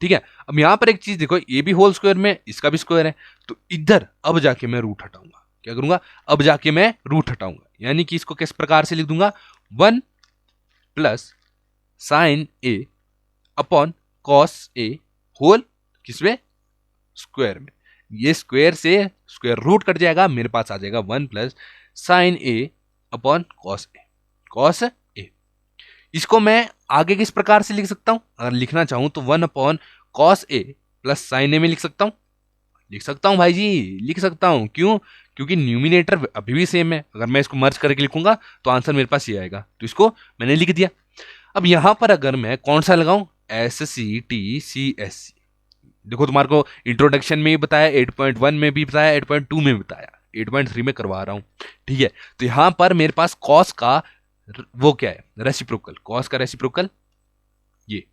ठीक है, अब यहां पर एक चीज देखो, ये भी होल स्क्वायर में, इसका भी स्क्वायर है, तो इधर अब जाके मैं रूट हटाऊंगा। क्या करूंगा, अब जाके मैं रूट हटाऊंगा। यानी कि इसको किस प्रकार से लिख दूंगा 1 plus sine A upon cos A whole किसमें, स्क्वायर में। ये स्क्वायर से स्क्वायर रूट कट जाएगा, मेरे पास आ जाएगा 1 plus sine A upon cos ए। इसको मैं आगे किस प्रकार से लिख सकता हूं, अगर लिखना चाहूं तो 1 upon cos A plus sine ए में लिख सकता हूं भाई जी, लिख सकता हूं। क्यों, क्योंकि न्यूमिनेटर अभी भी सेम है। अगर मैं इसको मर्ज करके लिखूंगा तो आंसर मेरे पास ये आएगा, तो इसको मैंने लिख दिया। अब यहां पर अगर मैं कौन सा लगाऊं, SCTCSC। देखो तुम्हारे को इंट्रोडक्शन में भी बताया, 8.1 में भी बताया, 8.2 में भी बताया, 8.3 में करवा रहा हूं। ठीक है, तो यहां पर मेरे पास कॉस का वो क्या है, रेसिप्रोकल, कॉस का रेसिप्रोकल ये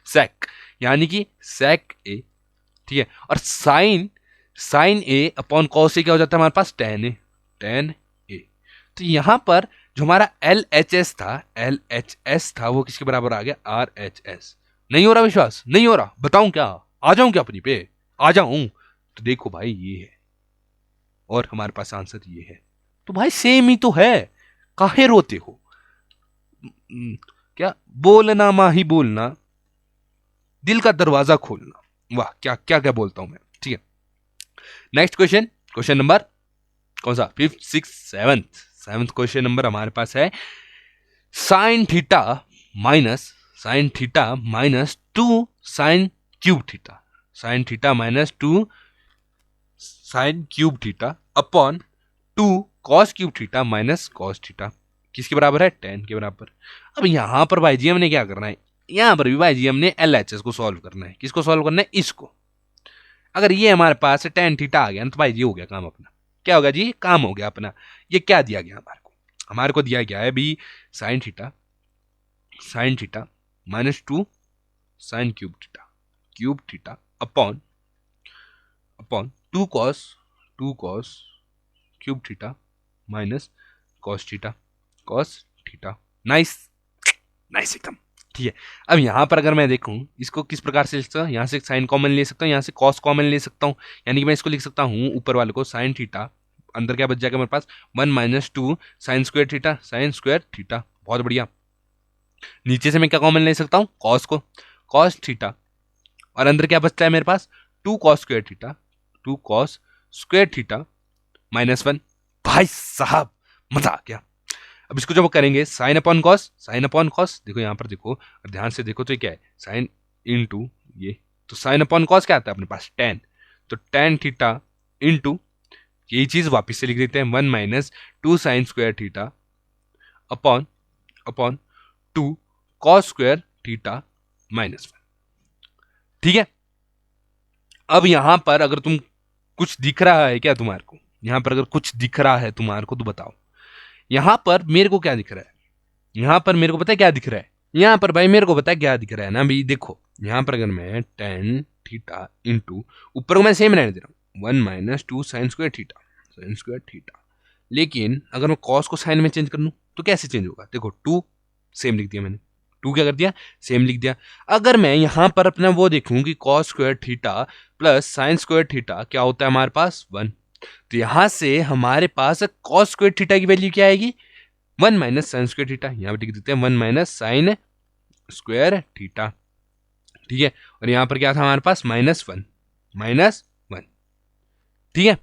सेक, यानी कि सेक ए। ठीक है, और साइन ए अपॉन कॉस ए क्या हो जाता है हमारे पास, टेन ए। तो यहां पर जो हमारा LHS था वो किसके बराबर आ गया, RHS। नहीं हो रहा विश्वास, नहीं हो रहा, बताऊं क्या, आ जाऊं क्या अपनी पे, आ जाऊं? तो देखो भाई ये है और हमारे पास आंसर ये है, तो भाई सेम ही तो है, काहे रोते हो? क्या बोलना माही बोलना, दिल का दरवाजा खोलना, वाह क्या क्या क्या बोलता हूं मैं। ठीक है, नेक्स्ट क्वेश्चन नंबर कौन सा, 5th 6th 7th question number हमारे पास है sine theta minus 2 sine cube theta upon 2 cos cube theta minus cos theta किसके बराबर है, 10 के बराबर। अब यहां पर भाई जी हमने क्या करना है, यहां पर भी भाई जी हमने LHS को सॉल्व करना है। किसको सॉल्व करना है, इसको। अगर ये हमारे पास tan थीटा आ गया ना तो भाई जी हो गया काम अपना। क्या होगा जी, काम हो गया अपना। ये क्या दिया गया हमारे को दिया गया है भी sign theta minus 2 sine cube theta upon 2 cos cube theta minus cos theta. Nice एकदम। ठीक है, अब यहां पर अगर मैं देखूं इसको किस प्रकार से लिख सकता हूं, यहां से साइन कॉमन ले सकता हूं, यहां से कॉस कॉमन ले सकता हूं। यानी कि मैं इसको लिख सकता हूं ऊपर वाले को साइन थीटा, अंदर क्या बच जाएगा मेरे पास 1 माइनस 2 साइन स्क्वायर थीटा। बहुत बढ़िया। नीचे से मैं क्या कॉमन ले सकता हूं, कॉस थीटा, और अंदर क्या बचता है मेरे पास 2 कॉस स्क्वायर थीटा माइनस 1। भाई साहब मजा आ गया। अब इसको जब करेंगे साइन अपॉन कॉस, देखो यहां पर देखो, ध्यान से देखो तो ये क्या है, साइन इनटू ये, तो साइन अपॉन कॉस क्या आता है अपने पास, tan। तो tan थीटा इनटू यही चीज वापिस से लिख देते हैं 1 minus 2 sine square theta upon 2 cos square theta minus 1। ठीक है, अब यहां पर अगर तुम कुछ दिख रहा है क्या तुम्हारे को, यहां पर अगर कुछ दिख रहा है तुम्हारे को तो बताओ। यहां पर मेरे को क्या दिख रहा है, यहां पर मेरे को पता है क्या दिख रहा है, यहां पर भाई मेरे को पता है क्या दिख रहा है ना भाई। देखो यहां पर अगर मैं tan थीटा इंटू ऊपर को मैं सेम रहने दे रहा हूं 1 माइनस 2 साइन स्क्वायर थीटा, लेकिन अगर मैं कॉस को साइन में चेंज कर लूं तो कैसे चेंज होगा, देखो 2 सेम लिख दिया मैंने, 2 क्या कर दिया, सेम लिख दिया। अगर मैं यहां पर अपना वो देखूं कि cos square theta plus sine square theta क्या होता है हमारे पास 1, तो यहां से हमारे पास कॉस स्क्वायर थीटा की वैल्यू क्या आएगी 1 माइनस साइन स्क्वायर थीटा, यहाँ पे लिख देते हैं 1 माइनस साइन स्क्वायर थीटा, ठीक है। और यहाँ पर क्या था हमारे पास -1, ठीक है,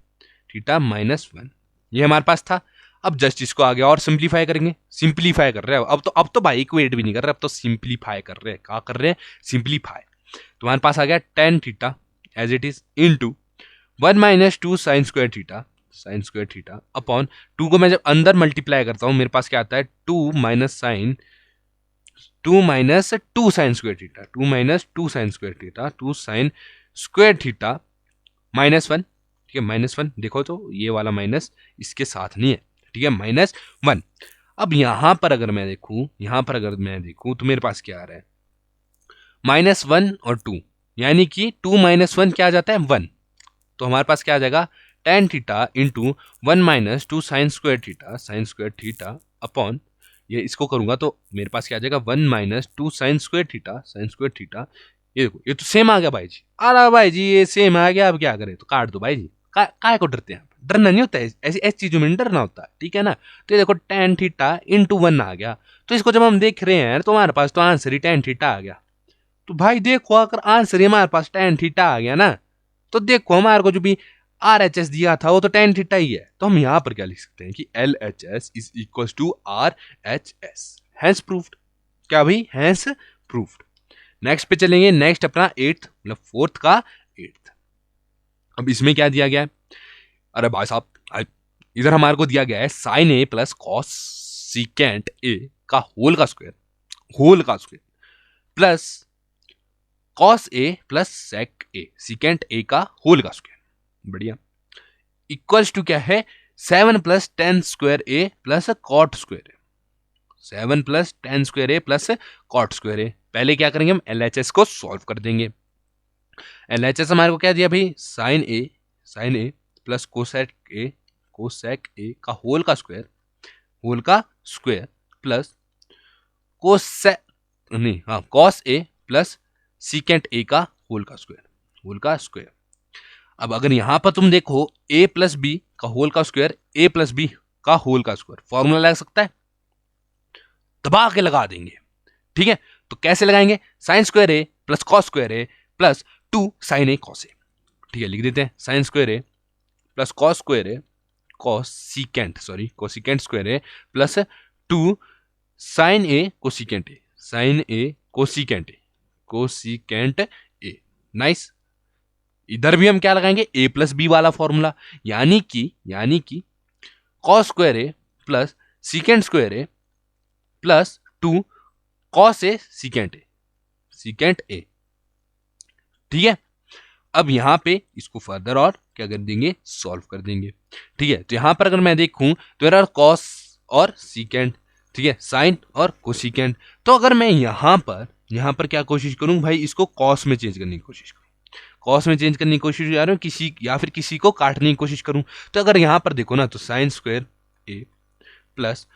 थीटा -1 ये हमारे पास था। अब जस्ट इसको आगे और सिंप्लीफाई करेंगे, सिंप्लीफाई कर रहे हैं अब तो भाई इक्वेट भी नहीं कर रहे, अब तो सिंप्लीफाई कर रहे हैं। क्या कर रहे हैं? सिंप्लीफाई। तो हमारे पास आ गया tan theta as it is into 1 minus 2 sine square theta upon 2 को मैं जब अंदर मल्टीप्लाई करता हूं मेरे पास क्या आता है 2 minus 2 sine square theta, 2 sine square theta -1, ठीक है, -1 देखो तो ये वाला माइनस इसके साथ नहीं है, ठीक है, -1। अब यहां पर अगर मैं देखूं तो मेरे पास क्या आ रहा है -1 और 2, यानी कि 2 - 1 क्या आ जाता है 1। तो हमारे पास क्या आ जाएगा tan theta into 1 minus 2 sine square theta upon ये इसको करूंगा तो मेरे पास क्या आ जाएगा 1 माइनस 2 साइन स्क्वायर थीटा। ये देखो ये तो सेम आ गया भाई जी। अरे भाई जी ये सेम आ गया, अब क्या करें? तो काट दो भाई जी, काय को डरते हैं? डरना नहीं होता है, ऐसी चीजों में डरना होता है, ठीक है ना। तो ये देखो tan थीटा इंटू 1 आ गया, तो इसको जब हम देख रहे हैं तो हमारे पास तो आंसर ही tan थीटा आ गया। तो भाई देखो अगर आंसर ही हमारे पास tan थीटा आ गया ना, तो देखो हमारे को जो भी RHS दिया था वो तो tan थीटा ही है। तो हम यहाँ पर क्या लिख सकते हैं कि LHS is equal to RHS, hence proofed. क्या भाई? Hence proofed. नेक्स्ट पे चलेंगे, नेक्स्ट अपना 8th मतलब 4th का 8th। अब इसमें क्या दिया गया है? अरे भाई साहब इधर हमारे को दिया गया है sin A plus cosecant A का होल का square plus cos A plus sec A secant A का होल का स्क्वायर, बढ़िया, इक्वल्स टू क्या है 7 plus tan square A plus cot square A, 7 plus tan square A plus cot square A। पहले क्या करेंगे हम LHS को सॉल्व कर देंगे। LHS हमारे को क्या दिया भाई sine A plus cosec A का होल का square plus cos A plus secant A का होल का स्क्वायर। अब अगर यहां पर तुम देखो a प्लस बी का होल का स्क्वायर फॉर्मूला लगा सकता है, दबा के लगा देंगे, ठीक है। तो कैसे लगाएंगे? Sine square A plus cos square A plus 2 sine A cos A, ठीक है, लिख देते हैं sine square A plus cos square A cosecant square A plus 2 sine A cosecant A. Nice. इधर भी हम क्या लगाएंगे a प्लस बी वाला फॉर्मूला, यानी कि cos square A plus secant square A plus 2 cos A secant A, ठीक है। अब यहां पे इसको फर्दर और क्या कर देंगे सॉल्व कर देंगे, ठीक है। तो यहां पर अगर मैं देखूं तो मेरा कॉस और सीकेंट, ठीक है, साइन और कोसिकेंट। तो अगर मैं यहां पर क्या कोशिश करूं भाई इसको कॉस में चेंज करने की कोशिश करूं, किसी को काटने की कोशिश करूं। तो अगर यहां पर देखो ना तो sign square A plus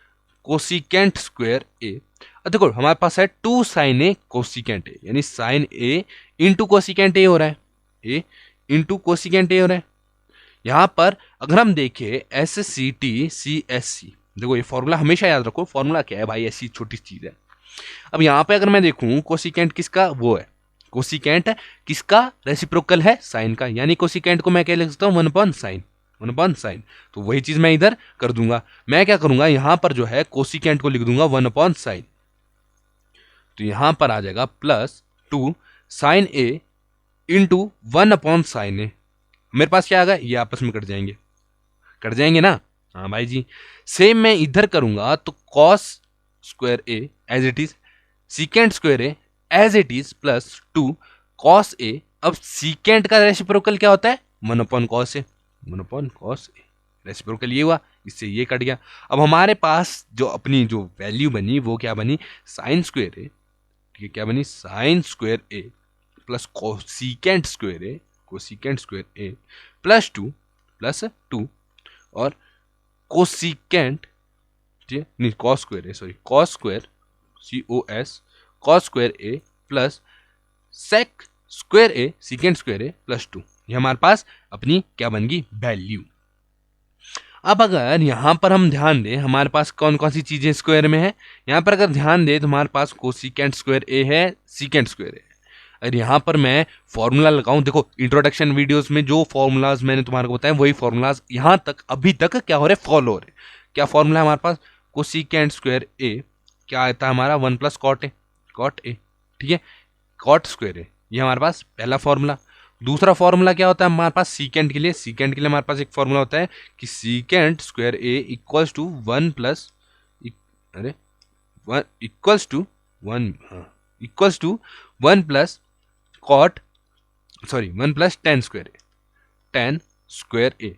cosecant square ए, देखो हमारे पास है 2 साइन ए कोसिकेंट ए, यानी sine A into cosecant A हो रहा है, यहां पर अगर हम देखें SCT/CSC, देखो ये फॉर्मूला हमेशा याद रखो, फॉर्मूला क्या है भाई ऐसी छोटी चीज है। अब यहां पे अगर मैं देखूं कोसिकेंट किसका वो है, कोसिकेंट किसका रेसिप्रोकल है साइन का, यानी कोसिकेंट को मैं क्या लिख सकता हूं 1 अपॉन साइन। तो वही चीज मैं इधर कर दूंगा, मैं क्या करूंगा यहां पर जो है कोसिकेंट को लिख दूंगा 1 अपॉन साइन। तो यहां पर आ जाएगा plus 2 sine A into 1 upon sine ए। मेरे पास क्या आ गया, ये आपस में कट जाएंगे ना, हाँ भाई जी। सेम मैं इधर करूंगा तो cos square A as it is, secant square A as it is plus 2 cos A. अब सीकेंट का रेसिप्रोकल क्या होता है 1 अपॉन कॉस ए, रेसिप्रोकल ये हुआ, इससे ये कट गया। अब हमारे पास जो अपनी जो वैल्यू बनी वो क्या बनी साइन स्क्वायर ए, ठीक है, क्या बनी sign square A plus cosecant square A plus 2 और कोसिकेंट, ठीक है, नहीं cos square A plus sec square A secant square A plus 2। ये हमारे पास अपनी क्या बन गई वैल्यू। अब अगर यहाँ पर हम ध्यान दें हमारे पास कौन कौन सी चीजें स्क्वायर में है, यहाँ पर अगर ध्यान दें तो हमारे पास कोसिकेंट स्क्वायर ए है, सीकेंट स्क्वायर है। अगर यहाँ पर मैं फॉर्मूला लगाऊं, देखो इंट्रोडक्शन वीडियोस में जो फॉर्मूलाज मैंने तुम्हारे को बताया वही फॉर्मूलाज यहाँ तक अभी तक क्या हो रहे, फॉलो हो रहे। क्या फॉर्मूला है हमारे पास, कोसिकेंट स्क्वायर ए क्या आता है हमारा 1 plus cot A, cot A, ठीक है, कॉट स्क्वायर ए, ये हमारे पास पहला फॉर्मूला। दूसरा फॉर्मूला क्या होता है हमारे पास सीकेंट के लिए, सीकेंट के लिए हमारे पास एक फॉर्मूला होता है कि secant square A equals to 1 plus, अरे 1 इक्वल्स टू 1, हाँ equals to 1 plus cot, sorry 1 plus tan square A, tan square A,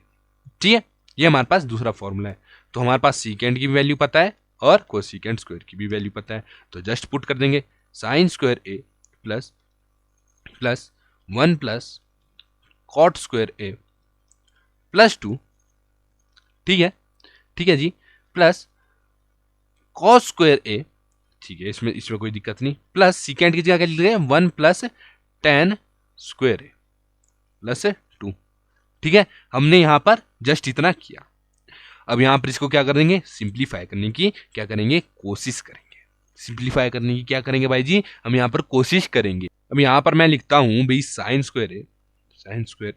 ठीक है, ये हमारे पास दूसरा फॉर्मूला है। तो हमारे पास सीकेंट की भी वैल्यू पता है और कोसिकेंट स्क्वायर की भी वैल्यू पता है, तो जस्ट पुट कर देंगे sine square A plus plus 1 plus cot square A plus 2, ठीक है जी, प्लस कॉस स्क्वायर ए, ठीक है, इसमें कोई दिक्कत नहीं, प्लस सीकेंट की जगह क्या लिख रहे हैं 1 plus tan square A plus 2, ठीक है, हमने यहां पर जस्ट इतना किया। अब यहां पर इसको क्या करेंगे, सिंप्लीफाई करने की क्या करेंगे, कोशिश करेंगे। सिंप्लीफाई करने की क्या करेंगे भाई जी, हम यहां पर कोशिश करेंगे। अब यहां पर मैं लिखता हूं भाई sign square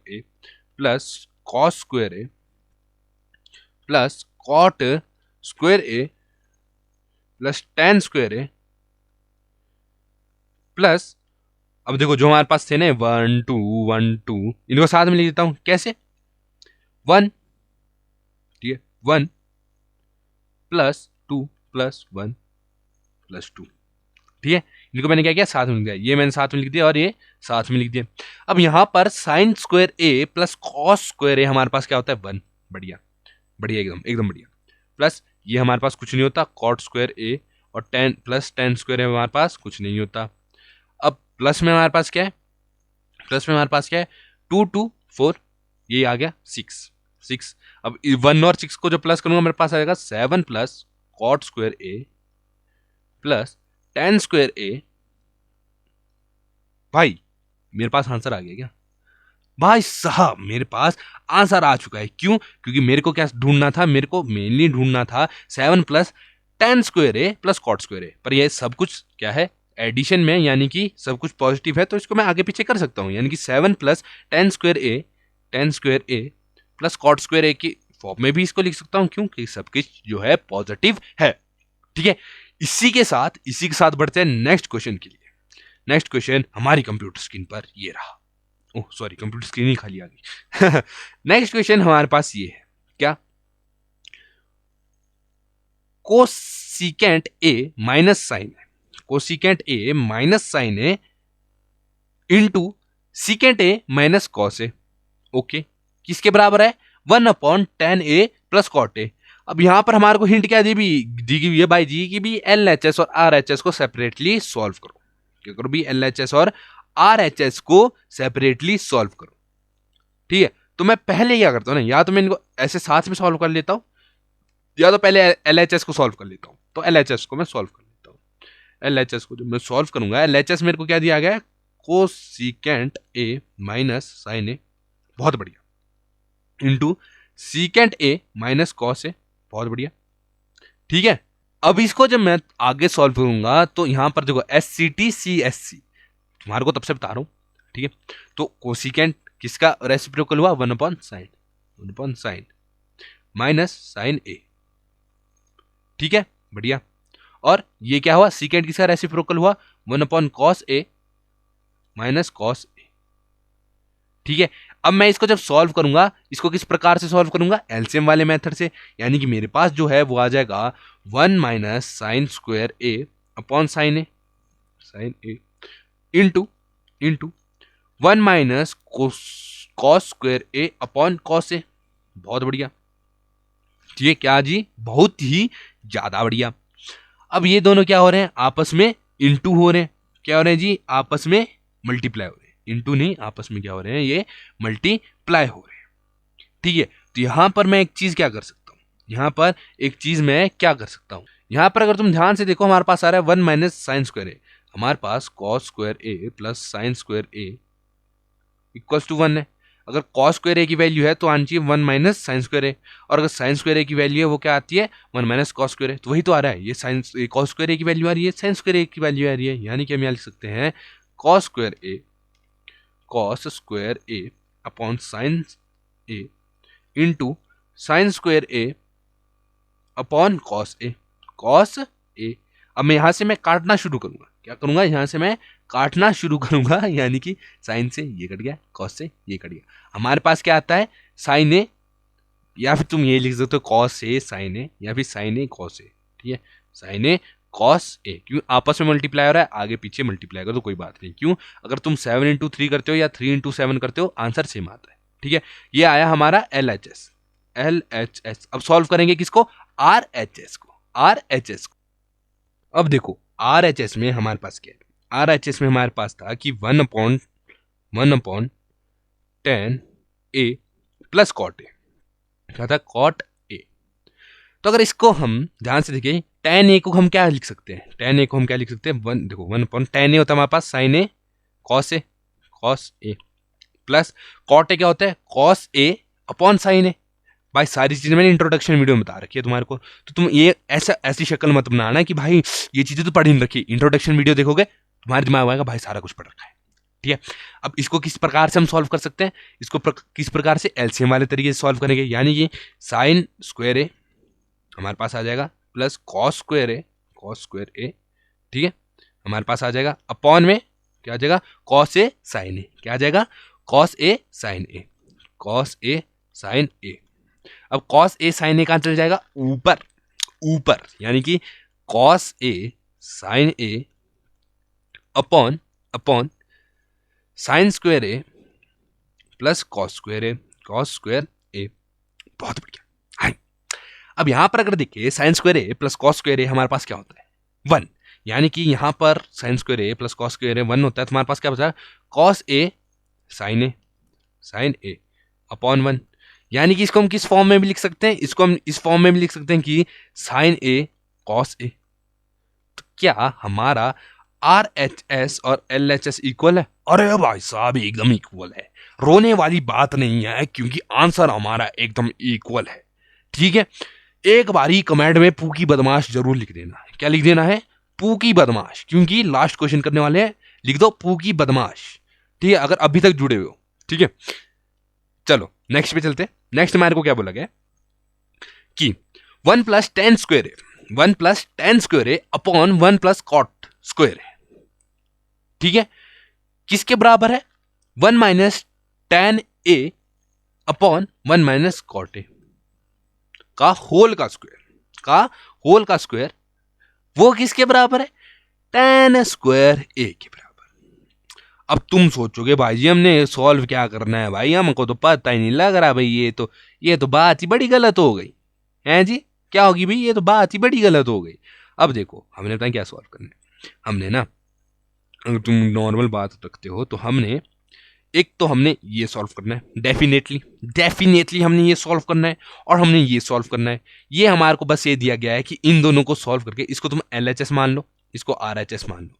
A plus cos square A plus cot square A plus tan square A plus, अब देखो जो हमारे पास थे ना 1 2 1 2, इनको साथ में लिख देता हूं, कैसे 1, ठीक है, 1 प्लस 2 प्लस 1 प्लस 2, ठीक है, इनको मैंने क्या किया साथ में लिख दिया, ये मैंने साथ में लिख दिया और ये साथ में लिख दिया। अब यहां पर sign square A plus cos square A हमारे पास क्या होता है 1, बढ़िया बढ़िया एकदम बढ़िया, प्लस ये हमारे पास कुछ नहीं होता कॉट स्क्वायर ए और 10 प्लस टेन स्क्वायर है हमारे पास कुछ नहीं होता। अब प्लस में हमारे पास क्या है, प्लस में हमारे पास क्या है 2 2 4, ये आ गया 6। अब 1 और 6 को जो प्लस करूंगा मेरे पास आएगा 7 plus cot square A plus tan square ए। भाई मेरे पास आंसर आ गया क्या, भाई साहब मेरे पास आंसर आ चुका है। क्यों, क्योंकि मेरे को क्या ढूंढना था, मेरे को मेनली ढूंढना था 7 plus tan square A plus cot square ए, पर ये सब कुछ क्या है एडिशन में, यानी कि सब कुछ पॉजिटिव है, तो इसको मैं आगे पीछे कर सकता हूं, यानी कि 7 plus tan square A plus cot square ए की फॉर्म में भी इसको लिख सकता हूं, क्योंकि सब कुछ जो है पॉजिटिव है, ठीक है। इसी के साथ बढ़ते हैं नेक्स्ट क्वेश्चन के लिए। नेक्स्ट क्वेश्चन हमारी कंप्यूटर स्क्रीन पर ये रहा, ओह सॉरी कंप्यूटर स्क्रीन ही खाली आ गई। नेक्स्ट क्वेश्चन हमारे पास ये है, क्या कोसिकेंट ए माइनस साइन है, कोसिकेंट ए माइनस साइन है into secant A minus cos A, okay, किसके बराबर है 1/10 ए प्लस कॉट ए। अब यहां पर हमारे को हिंट क्या दी गई है भाई जी कि भी एलएचएस और आरएचएस को सेपरेटली सॉल्व करो, क्या करो भी एलएचएस और आरएचएस को सेपरेटली सॉल्व करो, ठीक है। तो मैं पहले क्या करता हूं ना, या तो मैं इनको ऐसे साथ में सॉल्व कर लेता हूं, या तो पहले एलएचएस को सॉल्व कर लेता हूं। तो एलएचएस को मैं सॉल्व कर लेता हूं। एलएचएस को जब मैं सॉल्व करूंगा, एलएचएस मेरे को क्या दिया गया है cosecant A minus sine A, बहुत बढ़िया, into secant A minus cos A, बहुत बढ़िया, ठीक है। अब इसको जब मैं आगे सॉल्व करूंगा तो यहां पर देखो SCT CSC तुम्हारे को तब से बता रहा हूं, ठीक है। तो कोसिकेंट किसका रेसिप्रोकल हुआ 1/sin माइनस साइन ए, ठीक है, बढ़िया। और ये क्या हुआ सीकेंट किसका रेसिप्रोकल हुआ 1/cos A minus cos A, ठीक है। अब मैं इसको जब सॉल्व करूंगा, इसको किस प्रकार से सॉल्व करूंगा, एलसीएम वाले मेथड से, यानी कि मेरे पास जो है वो आ जाएगा 1 minus sign square A upon sine A into 1 minus cos square A upon cos A, बहुत बढ़िया, ठीक है, क्या जी बहुत ही ज्यादा बढ़िया। अब ये दोनों क्या हो रहे हैं आपस में इंटू हो रहे हैं, क्या हो रहे हैं जी आपस में मल्टीप्लाई हो रहे हैं, इंटू नहीं आपस में क्या हो रहे हैं ये मल्टीप्लाई हो रहे हैं, ठीक है। तो यहां पर मैं एक चीज क्या कर सकता हूं, यहां पर एक चीज मैं क्या कर सकता हूं, यहां पर अगर तुम ध्यान से देखो हमारे पास आ रहा है 1 माइनस साइन स्क्वायर ए, हमारे पास cos square A plus sine square A equals to 1 है। अगर कॉस स्क्वायर ए की वैल्यू है तो आनी चाहिए 1 माइनस साइन स्क्वायर ए, और अगर साइन स्क्वायर ए की वैल्यू है वो क्या आती है 1 माइनस कॉस स्क्वायर ए। तो वही तो आ रहा है, ये साइन कॉस स्क्वायर ए की वैल्यू आ रही है, साइन स्क्वायर ए की वैल्यू आ रही है, यानी कि हम यहाँ लिख सकते हैं cos square A upon sine A into sine square A upon cos A. अब मैं यहां से मैं काटना शुरू करूंगा, क्या करूंगा, यहां से मैं काटना शुरू करूंगा, यानी कि साइन से ये कट गया, कॉस से ये कट गया, हमारे पास क्या आता है साइन ए, या फिर तुम ये लिख सकते हो कॉस ए साइन ए, या फिर साइन ए कॉस ए, ठीक है, साइन ए कॉस ए, क्यों आपस में मल्टीप्लाई हो रहा है, आगे पीछे मल्टीप्लाई करो तो कोई बात नहीं, क्यों अगर तुम 7 इंटू 3 करते हो या 3 इंटू 7 करते हो आंसर सेम आता है, ठीक है। ये आया हमारा LHS। अब सॉल्व करेंगे किसको, RHS को। अब देखो RHS में हमारे पास क्या है, RHS में हमारे पास था कि 1 upon 10 A plus cot A, क्या था कॉट ए। तो अगर इसको हम ध्यान से देखें tan ए को हम क्या लिख सकते हैं, tan ए को हम क्या लिख सकते हैं, 1 देखो 1 अपॉन tan ए होता है हमारे पास sine A cos A plus cot A क्या होता है cos A upon sine A. भाई सारी चीजें मैंने इंट्रोडक्शन वीडियो में बता रखी है तुम्हारे को, तो तुम ये ऐसी शक्ल मत बनाना कि भाई ये चीजें तो पढ़ी नहीं रखी, इंट्रोडक्शन वीडियो देखोगे तुम्हारे दिमाग में आएगा भाई सारा कुछ पढ़ रखा है, ठीक है। अब इसको किस प्रकार से हम सॉल्व कर सकते हैं, इसको किस प्रकार से एलसीएम वाले तरीके से सॉल्व करेंगे, यानी कि साइन स्क्वायर ए हमारे पास आ जाएगा प्लस कॉस स्क्वायर ए, ठीक है, हमारे पास आ जाएगा अपॉन में क्या आ जाएगा कॉस ए साइन ए, क्या आ जाएगा कॉस ए साइन ए। अब कॉस ए साइन ए कहां चल जाएगा ऊपर, यानी कि cos A sign A upon sign square A plus cos square ए। बहुत बढ़िया। अब यहां पर अगर देखिए sign square A plus cos square A हमारे पास क्या होता है 1, यानी कि यहां पर sign square A plus cos square A 1 होता है, तो हमारे पास क्या बचा cos A sign A upon 1, यानी कि इसको हम किस फॉर्म में भी लिख सकते हैं, इसको हम इस फॉर्म में भी लिख सकते हैं कि साइन ए कॉस ए। तो क्या हमारा RHS और LHS इक्वल है, अरे भाई साहब एकदम इक्वल है, रोने वाली बात नहीं है, क्योंकि आंसर हमारा एकदम इक्वल है, ठीक है। एक बारी कमेंट में पूकी बदमाश जरूर लिख देना, क्या लिख देना है पूकी बदमाश, क्योंकि लास्ट क्वेश्चन करने वाले हैं, लिख दो पूकी बदमाश, ठीक है, अगर अभी तक जुड़े हुए हो, ठीक है। चलो नेक्स्ट पे चलते हैं। नेक्स्ट हमारे को क्या बोला गया कि 1 plus tan square A upon 1 plus cot square A, ठीक है, किसके बराबर है 1 minus tan A upon 1 minus cot A का होल का स्क्वायर, वो किसके बराबर है टेन स्क्वायर ए के बराबर। अब तुम सोचोगे भाई जी हमने सॉल्व क्या करना है, भाई हमको तो पता ही नहीं लग रहा, भाई ये तो बात ही बड़ी गलत हो गई है जी, क्या होगी भाई, ये तो बात ही बड़ी गलत हो गई। अब देखो हमने बताया क्या सॉल्व करना है, हमने ना अगर तुम नॉर्मल बात रखते हो तो हमने ये सॉल्व करना है, डेफिनेटली हमने ये सॉल्व करना है, और हमने ये सॉल्व करना है। ये हमारे को बस ये दिया गया है कि इन दोनों को सॉल्व करके इसको तुम LHS मान लो, इसको RHS मान लो,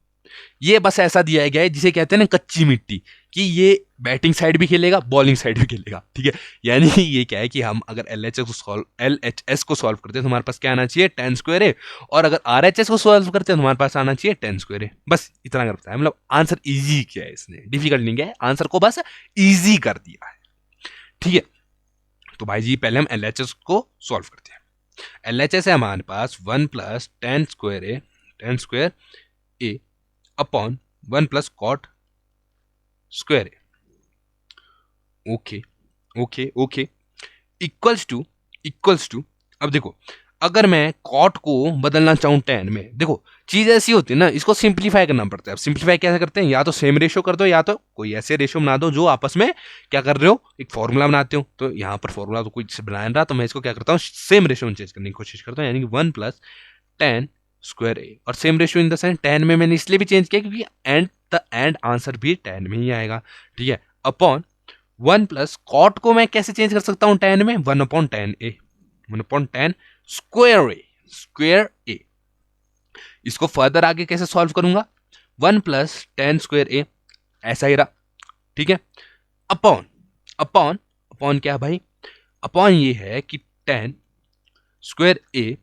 ये बस ऐसा दिया गया है जिसे कहते हैं ना कच्ची मिट्टी, कि ये बैटिंग साइड भी खेलेगा बॉलिंग साइड भी खेलेगा, ठीक है। यानी ये क्या है कि हम अगर LHS को सॉल्व करते हैं तो हमारे पास क्या आना चाहिए टेन स्क्वायर ए, और अगर RHS को सॉल्व करते हैं तो हमारे पास आना चाहिए टेन स्क्वायर ए। बस इतना कर पाता है, मतलब आंसर इजी किया है इसने, डिफिकल्ट नहीं किया है, आंसर को बस इजी कर दिया है, ठीक है। तो भाई जी पहले हम LHS को सॉल्व करते हैं। LHS है हमारे पास 1 plus tan square A upon 1 plus cot square A, okay equals to अब देखो अगर मैं कॉट को बदलना चाहूं टेन में, देखो चीज ऐसी होती है ना, इसको सिंप्लीफाई करना पड़ता है। अब सिंप्लीफाई कैसे करते हैं, या तो सेम रेशियो कर दो, या तो कोई ऐसे रेशियो बना दो जो आपस में क्या कर रहे हो एक फॉर्मूला बनाते हो। तो यहाँ पर फॉर्मूला तो कोई बना रहा, तो मैं इसको क्या करता हूँ सेम रेशियो में चेंज करने की कोशिश करता हूँ, यानी कि 1 प्लस टेन स्क्वायर ए, और same ratio in the sense ten में मैंने इसलिए भी चेंज किया क्योंकि एंड आंसर भी टेन में ही आएगा, ठीक है, अपॉन 1 प्लस कॉट को मैं कैसे चेंज कर सकता हूं टेन में 1 अपॉन टेन स्क्वायर ए। इसको फर्दर आगे कैसे सॉल्व करूंगा 1 प्लस टेन स्क्वायर ए ऐसा ही रहा, ठीक है, अपॉन अपॉन अपॉन क्या भाई, अपॉन ये है कि tan square A,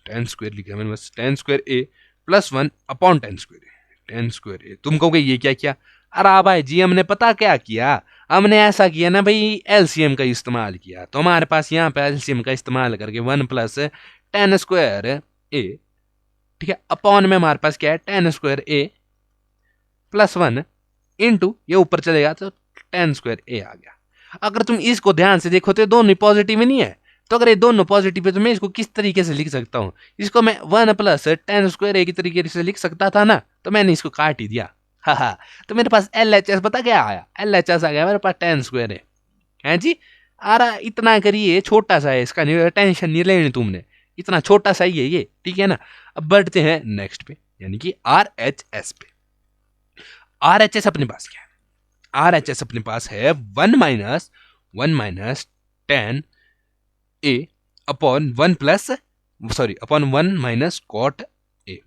tan square लिखा मैंने बस, tan square A plus one upon tan square A, tan square A. तुम कहोगे ये क्या किया? अरे भाई जी हमने पता क्या किया, हमने ऐसा किया ना भाई, एलसीएम का इस्तेमाल किया। तो हमारे पास यहाँ पे एलसीएम का इस्तेमाल करके one plus tan square A, ठीक है, अपॉन में हमारे पास क्या है, ten square A plus one into ये ऊपर चलेगा तो टेन स्क्वायर ए आ गया। अगर तुम इसको ध्यान से देखो तो दोनों पॉजिटिव ही नहीं है, तो अगर ये दोनों पॉजिटिव है तो मैं इसको किस तरीके से लिख सकता हूँ, इसको मैं वन प्लस टेन स्क्वायर ए की तरीके से लिख सकता था ना, तो मैंने इसको काट ही दिया। हाँ, तो मेरे पास एल एच एस पता क्या आया, एल एच एस आ गया मेरे पास टेन स्क्वायर है जी। अरे इतना करिए, छोटा सा है, इसका नहीं टेंशन नहीं लेनी तुमने, इतना छोटा सा ही है ये, ठीक है ना। अब बढ़ते हैं नेक्स्ट पे, यानी कि आर एच एस पे। आर एच एस अपने पास क्या है, आर एच एस अपने पास है one minus tan A upon one plus sorry upon one minus cot A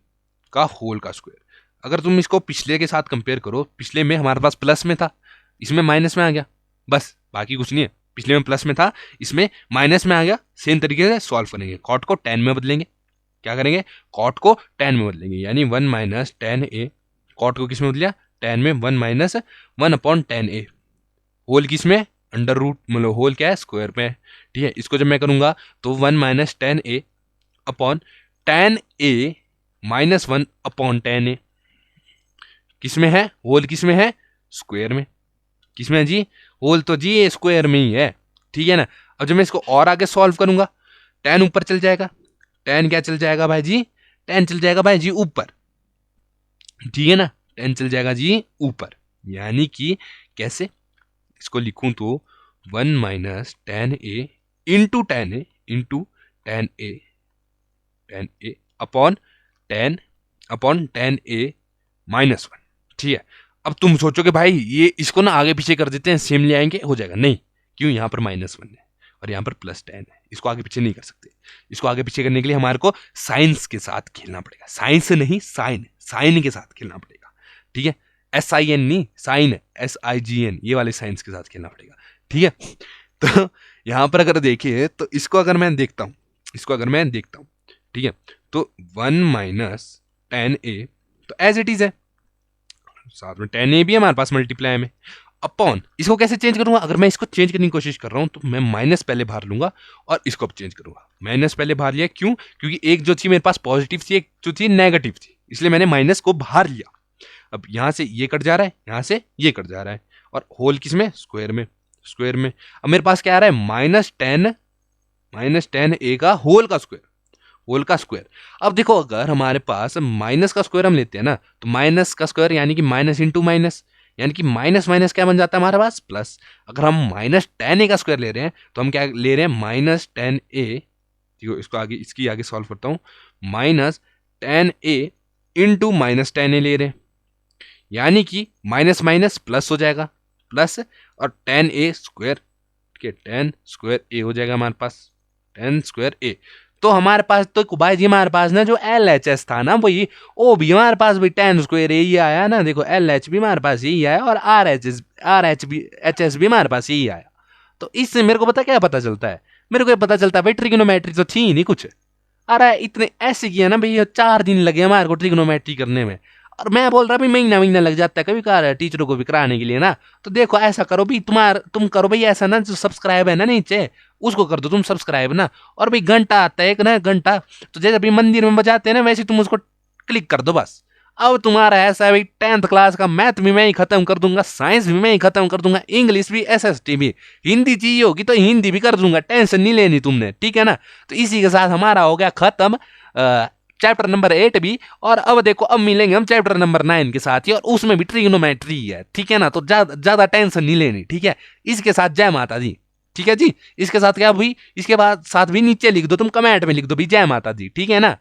का होल का स्क्वायर। अगर तुम इसको पिछले के साथ कंपेयर करो, पिछले में हमारे पास प्लस में था, इसमें माइनस में आ गया, बस बाकी कुछ नहीं है। पिछले में प्लस में था, इसमें माइनस में आ गया। सेम तरीके से सॉल्व करेंगे, कॉट को टेन में बदलेंगे। क्या करेंगे, कॉट को टेन में बदलेंगे, यानी one minus tan A, cot को किस में बदलिया, टेन में, one minus one upon tan A, whole किस में, अंडर रूट, मतलब होल क्या है, स्क्वायर में, ठीक है। इसको जब मैं करूंगा तो one minus tan A upon tan A minus one upon tan ए, किस में है, होल किस में है, स्क्वायर में। किस में है जी, होल तो जी ये स्क्वायर में ही है, ठीक है ना। अब जब मैं इसको और आगे सॉल्व करूंगा, टेन ऊपर चल जाएगा, टेन क्या चल जाएगा भाई जी, टेन चल जाएगा भाई जी ऊपर, ठीक है ना, टेन चल जाएगा जी ऊपर। यानी कि कैसे इसको लिखूं तो one minus tan A into ten A into ten A upon tan A minus one, ठीक है। अब तुम सोचोगे भाई ये इसको ना आगे पीछे कर देते हैं, सेम ले आएंगे, हो जाएगा, नहीं, क्यों, यहाँ पर माइनस वन है और यहाँ पर प्लस टेन है, इसको आगे पीछे नहीं कर सकते। इसको आगे पीछे करने के लिए हमारे को साइंस के साथ खेलना पड़ेगा, साइंस नहीं साइन के साथ खेलना पड़ेगा, ठीक है। SIN नहीं, साइन, SIGN, ये वाले साइंस के साथ खेलना पड़ेगा, ठीक है। तो यहाँ पर अगर देखिए तो इसको अगर मैं देखता हूँ, ठीक है, तो वन माइनस टेन ए तो एज इट इज है, साथ में टेन ए भी है हमारे पास मल्टीप्लाई में, अपॉन इसको कैसे चेंज करूंगा, अगर मैं इसको चेंज करने की कोशिश कर रहा हूं तो मैं माइनस पहले बाहर लूंगा और इसको अब चेंज करूंगा। माइनस पहले बाहर लिया, क्यों, क्योंकि एक जो थी मेरे पास पॉजिटिव थी, एक जो थी नेगेटिव थी, इसलिए मैंने माइनस को बाहर लिया। अब यहां से ये कट जा रहा है, यहां से ये कट जा रहा है, और होल किस में, स्क्वायर में। अब मेरे पास क्या आ रहा है, माइनस टेन ए का होल का स्क्वायर। अब देखो अगर हमारे पास माइनस का स्क्वायर हम लेते हैं ना, तो माइनस का स्क्वायर यानी कि माइनस इंटू माइनस, यानी कि माइनस माइनस क्या बन जाता है हमारे पास, प्लस। अगर हम माइनस टेन ए का स्क्वायर ले रहे हैं तो हम क्या ले रहे हैं, माइनस टेन ए, देखो इसको आगे, इसकी आगे सॉल्व करता हूं, माइनस टेन ए इंटू माइनस टेन ए ले रहे हैं, यानी कि माइनस माइनस प्लस हो जाएगा, प्लस और टेन ए स्क्वायर, ठीक है, टेन स्क्वायर ए हो जाएगा हमारे पास, टेन स्क्वायर ए। तो हमारे पास तो भाई जी हमारे पास ना जो LHS था ना वही, वो भी हमारे पास भी टेन स्क्वायर यही आया ना, देखो LH भी हमारे पास यही आया और RHS भी हमारे पास यही आया। तो इससे मेरे को क्या पता चलता है, मेरे को ये पता चलता है भाई ट्रिग्नोमेट्री तो थी ही नहीं कुछ। अरे इतने ऐसे किया ना भाई, 4 दिन लगे हमारे को ट्रिग्नोमेट्री करने में, और मैं बोल रहा भाई महीना लग जाता है कभी कभार टीचरों को भी कराने के लिए ना। तो देखो ऐसा करो भाई, तुम करो भाई ऐसा ना, जो सब्सक्राइब है ना नीचे उसको कर दो तुम सब्सक्राइब ना, और भाई घंटा आता है एक ना घंटा, तो जैसे अभी मंदिर में बजाते हैं ना वैसे तुम उसको क्लिक कर दो बस। अब तुम्हारा ऐसा है भाई 10th क्लास का मैथ भी मैं ही खत्म कर दूंगा, साइंस भी मैं ही खत्म कर दूंगा, इंग्लिश भी, SST भी, हिंदी चाहिए होगी तो हिंदी भी कर दूंगा, टेंशन नहीं लेनी तुमने, ठीक है ना। तो इसी के साथ हमारा हो गया खत्म चैप्टर नंबर 8 भी, और अब देखो अब मिलेंगे हम चैप्टर नंबर 9 के साथ ही, और उसमें भी ट्रिग्नोमेट्री है, ठीक है ना। तो ज्यादा टेंशन नहीं लेनी, ठीक है। इसके साथ जय माता दी, ठीक है जी। इसके साथ क्या हुई, इसके बाद साथ भी नीचे लिख दो तुम, कमेंट में लिख दो भी जय माता दी, ठीक है ना।